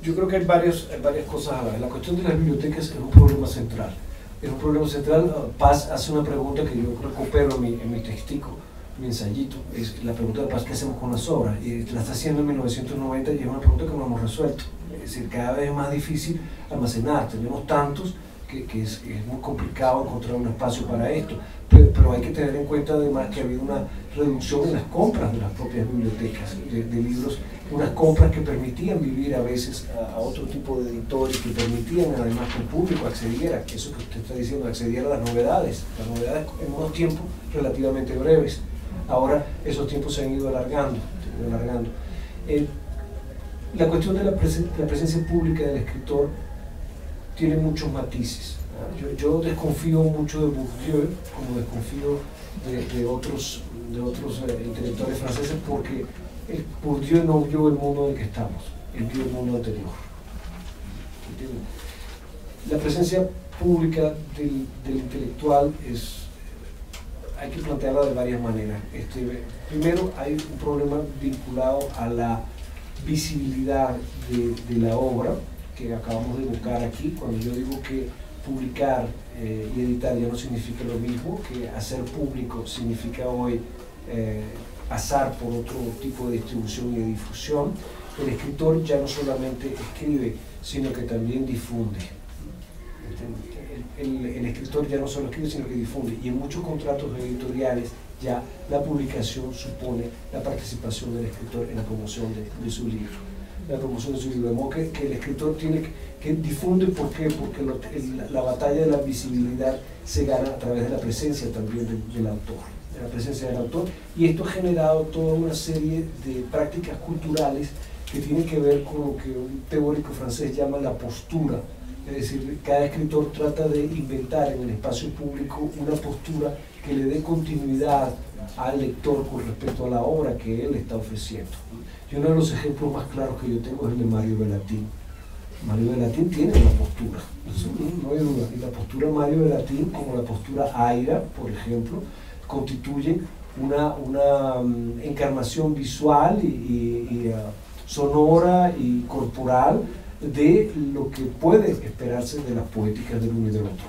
yo creo que hay varias cosas a ver. La cuestión de las bibliotecas es un problema central. Es un problema central. Paz hace una pregunta que yo recupero en mi textico, mi ensayito, es la pregunta de Paz: ¿qué hacemos con las obras? Y la está haciendo en 1990 y es una pregunta que no hemos resuelto. Es decir, cada vez es más difícil almacenar, tenemos tantos que es muy complicado encontrar un espacio para esto, pero hay que tener en cuenta además que ha habido una reducción en las compras de las propias bibliotecas de libros, unas compras que permitían vivir a veces a otro tipo de editores, que permitían además que el público accediera, eso que usted está diciendo, accediera a las novedades en unos tiempos relativamente breves. Ahora esos tiempos se han ido alargando. La cuestión de la presencia pública del escritor tiene muchos matices. Yo desconfío mucho de Bourdieu, como desconfío de otros intelectuales franceses, porque Bourdieu no vio el mundo en el que estamos, él vio el mundo anterior. ¿Entienden? La presencia pública del intelectual hay que plantearla de varias maneras. Primero, hay un problema vinculado a la visibilidad de la obra, que acabamos de buscar aquí, cuando yo digo que publicar y editar ya no significa lo mismo, que hacer público significa hoy pasar por otro tipo de distribución y de difusión. El escritor ya no solamente escribe, sino que también difunde. El escritor ya no solo escribe, sino que difunde, y en muchos contratos editoriales ya la publicación supone la participación del escritor en la promoción de su libro. De modo que el escritor tiene que difunde. ¿Por qué? Porque la batalla de la visibilidad se gana a través de la presencia también del autor, de la presencia del autor, y esto ha generado toda una serie de prácticas culturales que tienen que ver con lo que un teórico francés llama la postura. Es decir, cada escritor trata de inventar en el espacio público una postura que le dé continuidad al lector con respecto a la obra que él está ofreciendo. Y uno de los ejemplos más claros que yo tengo es el de Mario Bellatin. Mario Bellatin tiene una postura, no hay duda, y la postura de Mario Bellatin, como la postura Aira, por ejemplo, constituyen una encarnación visual y sonora y corporal de lo que puede esperarse de las poéticas del uno y del otro,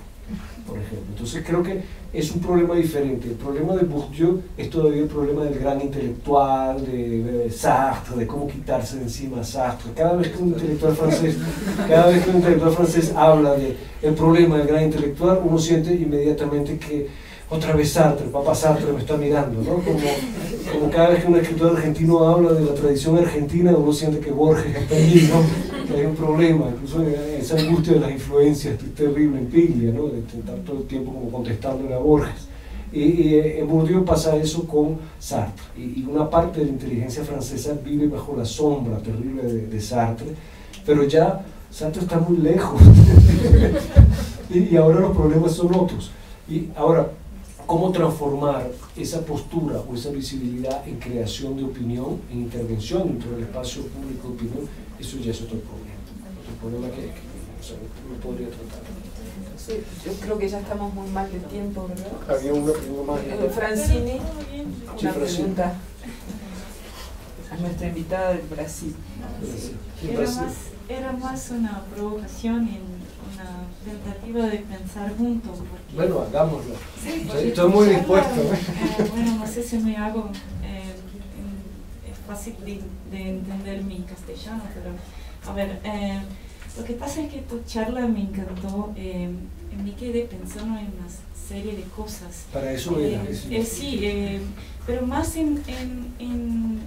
por ejemplo. Entonces creo que es un problema diferente. El problema de Bourdieu es todavía el problema del gran intelectual, de Sartre, de cómo quitarse de encima a Sartre. Cada vez que un intelectual francés habla del problema del gran intelectual, uno siente inmediatamente que otra vez Sartre, papá Sartre me está mirando, ¿no? Como cada vez que un escritor argentino habla de la tradición argentina, uno siente que Borges está allí, ¿no? Que hay un problema, incluso esa angustia de las influencias terrible en Piglia, ¿no? De estar todo el tiempo como contestándole a Borges. Y en Bourdieu pasa eso con Sartre, y una parte de la inteligencia francesa vive bajo la sombra terrible de Sartre, pero ya Sartre está muy lejos, y ahora los problemas son otros. Y ahora, ¿cómo transformar esa postura o esa visibilidad en creación de opinión, en intervención dentro del espacio público de opinión? Eso ya es otro problema que no podría tratar. Sí, yo creo que ya estamos muy mal de tiempo, ¿verdad? Había uno más. Francini, Sí, una Francini. pregunta a nuestra invitada del Brasil. Era más una provocación y una tentativa de pensar juntos. Porque, Bueno, hagámoslo. sí, Estoy muy dispuesto. Bueno, no sé si me hago, es fácil de entender mi castellano, pero a ver, lo que pasa es que tu charla me encantó, me quedé pensando en una serie de cosas. Para eso era. Sí, pero más en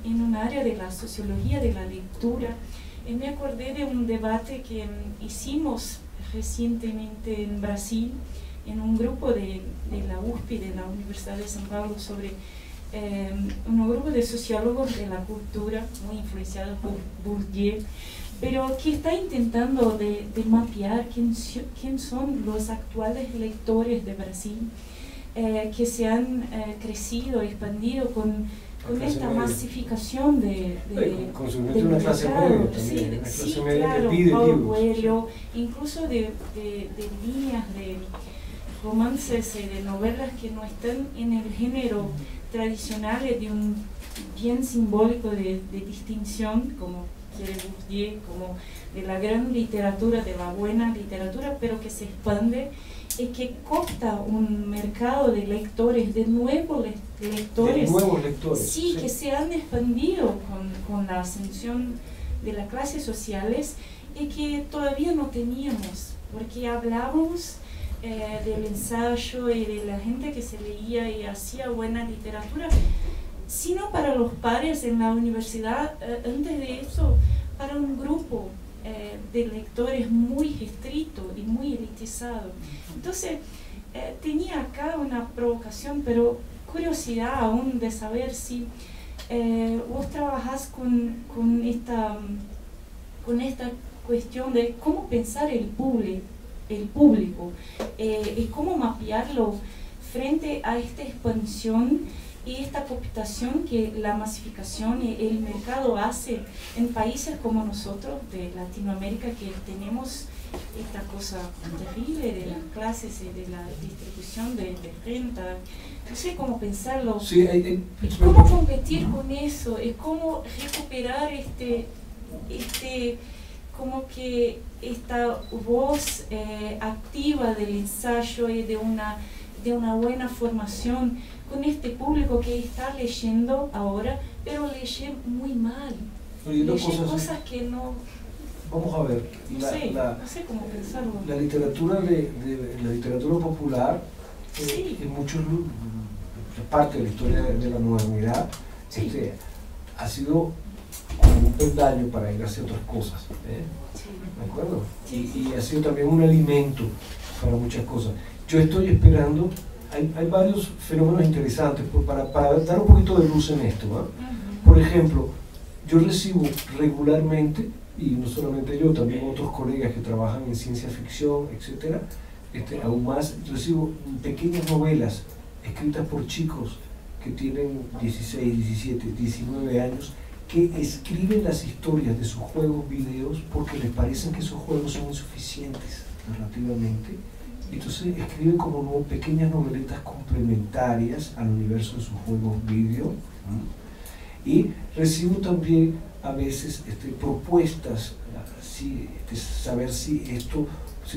un área de la sociología de la lectura. Me acordé de un debate que hicimos recientemente en Brasil, en un grupo de la USP, de la Universidad de São Paulo, sobre un grupo de sociólogos de la cultura, muy influenciados por Bourdieu, pero que está intentando de mapear quién son los actuales lectores de Brasil, que se han crecido, expandido con esta masificación de una clase media también, una clase media que pide Paulo libros. Coelho, incluso de líneas de romances y de novelas que no están en el género tradicional de un bien simbólico de distinción, como quiere Bourdieu, como de la gran literatura, de la buena literatura, pero que se expande y que copta un mercado de lectores, de nuevos lectores, sí, que se han expandido con la ascensión de las clases sociales y que todavía no teníamos, porque hablábamos del ensayo y de la gente que se leía y hacía buena literatura, sino para los pares en la universidad, antes de eso, para un grupo de lectores muy restrito y muy elitizado. Entonces, tenía acá una provocación, pero curiosidad aún de saber si vos trabajás con esta cuestión de cómo pensar el público y cómo mapearlo frente a esta expansión y esta cooptación que la masificación y el mercado hace en países como nosotros de Latinoamérica, que tenemos esta cosa terrible de las clases y de la distribución de renta. No sé cómo pensarlo, sí, cómo competir con eso, es cómo recuperar como que esta voz activa del ensayo y de una buena formación con este público que está leyendo ahora, pero lee muy mal, lee cosas que no... Vamos a ver, no sé cómo pensarlo. La literatura la literatura popular, sí, en muchos parte de la historia de la modernidad, sí, ha sido como un peldaño para ir hacia otras cosas, sí, ¿de acuerdo? Sí, y ha sido también un alimento para muchas cosas. Yo estoy esperando, hay varios fenómenos interesantes para dar un poquito de luz en esto, ¿no? Por ejemplo, yo recibo regularmente, y no solamente yo, también otros colegas que trabajan en ciencia ficción, etcétera, aún más, recibo pequeñas novelas escritas por chicos que tienen 16, 17, 19 años, que escriben las historias de sus juegos videos porque les parecen que esos juegos son insuficientes narrativamente. Entonces escriben como pequeñas noveletas complementarias al universo de sus juegos video. Y recibo también a veces propuestas, saber si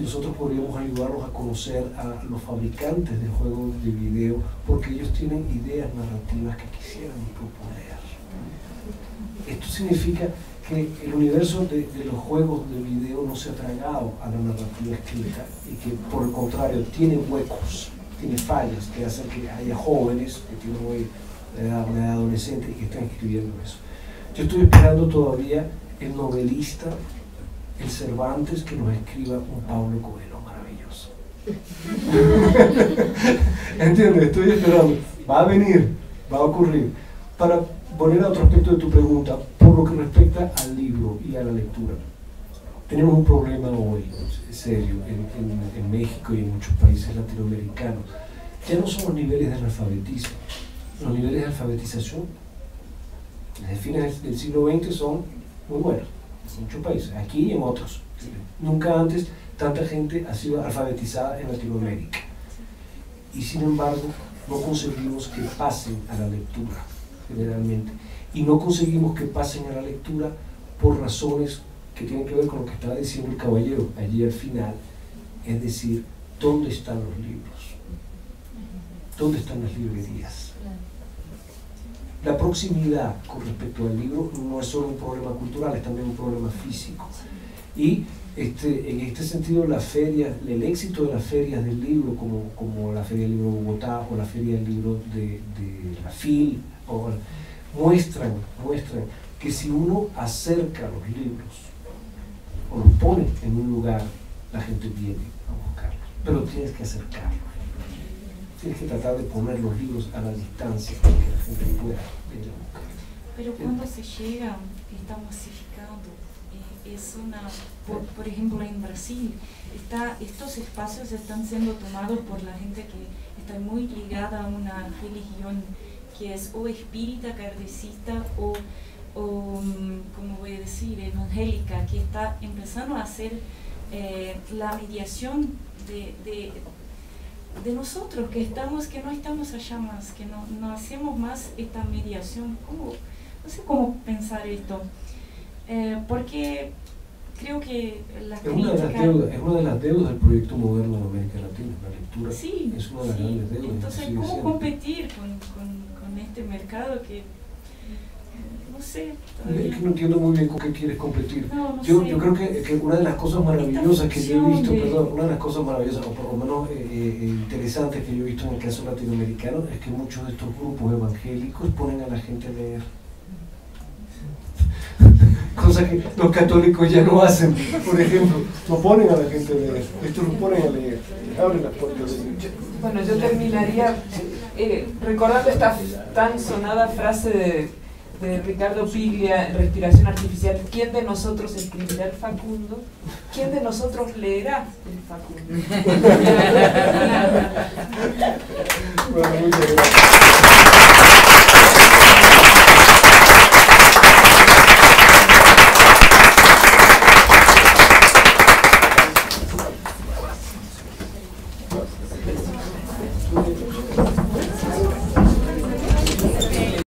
nosotros podríamos ayudarlos a conocer a los fabricantes de juegos de video, porque ellos tienen ideas narrativas que quisieran proponer. Esto significa que el universo de los juegos de video no se ha tragado a la narrativa escrita y que por el contrario tiene huecos, tiene fallas que hacen que haya jóvenes que tienen hoy la edad adolescente y que están escribiendo eso. Yo estoy esperando todavía el novelista, el Cervantes, que nos escriba un Paulo Coelho maravilloso. ¿Entiendes? Estoy esperando. Va a venir, va a ocurrir. Para poner a otro aspecto de tu pregunta, por lo que respecta al libro y a la lectura, tenemos un problema hoy serio en México y en muchos países latinoamericanos. Ya no son los niveles de analfabetismo, los niveles de alfabetización desde fines del siglo XX son muy buenos en muchos países, aquí y en otros. Nunca antes tanta gente ha sido alfabetizada en Latinoamérica, y sin embargo no conseguimos que pasen a la lectura generalmente, y no conseguimos que pasen a la lectura por razones que tienen que ver con lo que estaba diciendo el caballero allí al final, es decir, ¿dónde están los libros? ¿Dónde están las librerías? La proximidad con respecto al libro no es solo un problema cultural, es también un problema físico. Y en este sentido, el éxito de las ferias del libro, como la Feria del Libro de Bogotá o la Feria del Libro de la FIL, muestran que si uno acerca los libros o los pone en un lugar, la gente viene a buscarlos. Pero tienes que acercarlos. Tienes que tratar de poner los libros a la distancia para que la gente pueda venir a buscarlos. Pero cuando se llega, está masificando, por ejemplo en Brasil, estos espacios están siendo tomados por la gente que está muy ligada a una religión que es o espírita, kardecista o como voy a decir, evangélica, que está empezando a hacer la mediación de nosotros, que no estamos allá más, que no hacemos más esta mediación. No sé cómo pensar esto, porque creo que la crítica... Es una de las deudas del proyecto moderno en América Latina, la lectura. Sí, es una de las grandes deudas. Entonces, ¿cómo competir con este mercado que... No sé, es que no entiendo muy bien con qué quieres competir. No yo sé. creo que una de las cosas maravillosas que yo he visto, una de las cosas maravillosas, o por lo menos interesantes que yo he visto en el caso latinoamericano, es que muchos de estos grupos evangélicos ponen a la gente a leer. Cosa que los católicos ya no hacen. Por ejemplo, no ponen a la gente a leer, estos los ponen a leer, abren las puertas de leer. Bueno, yo terminaría recordando esta tan sonada frase de Ricardo Piglia en Respiración Artificial: ¿quién de nosotros escribirá el Facundo? ¿Quién de nosotros leerá el Facundo? Bueno, muchas gracias.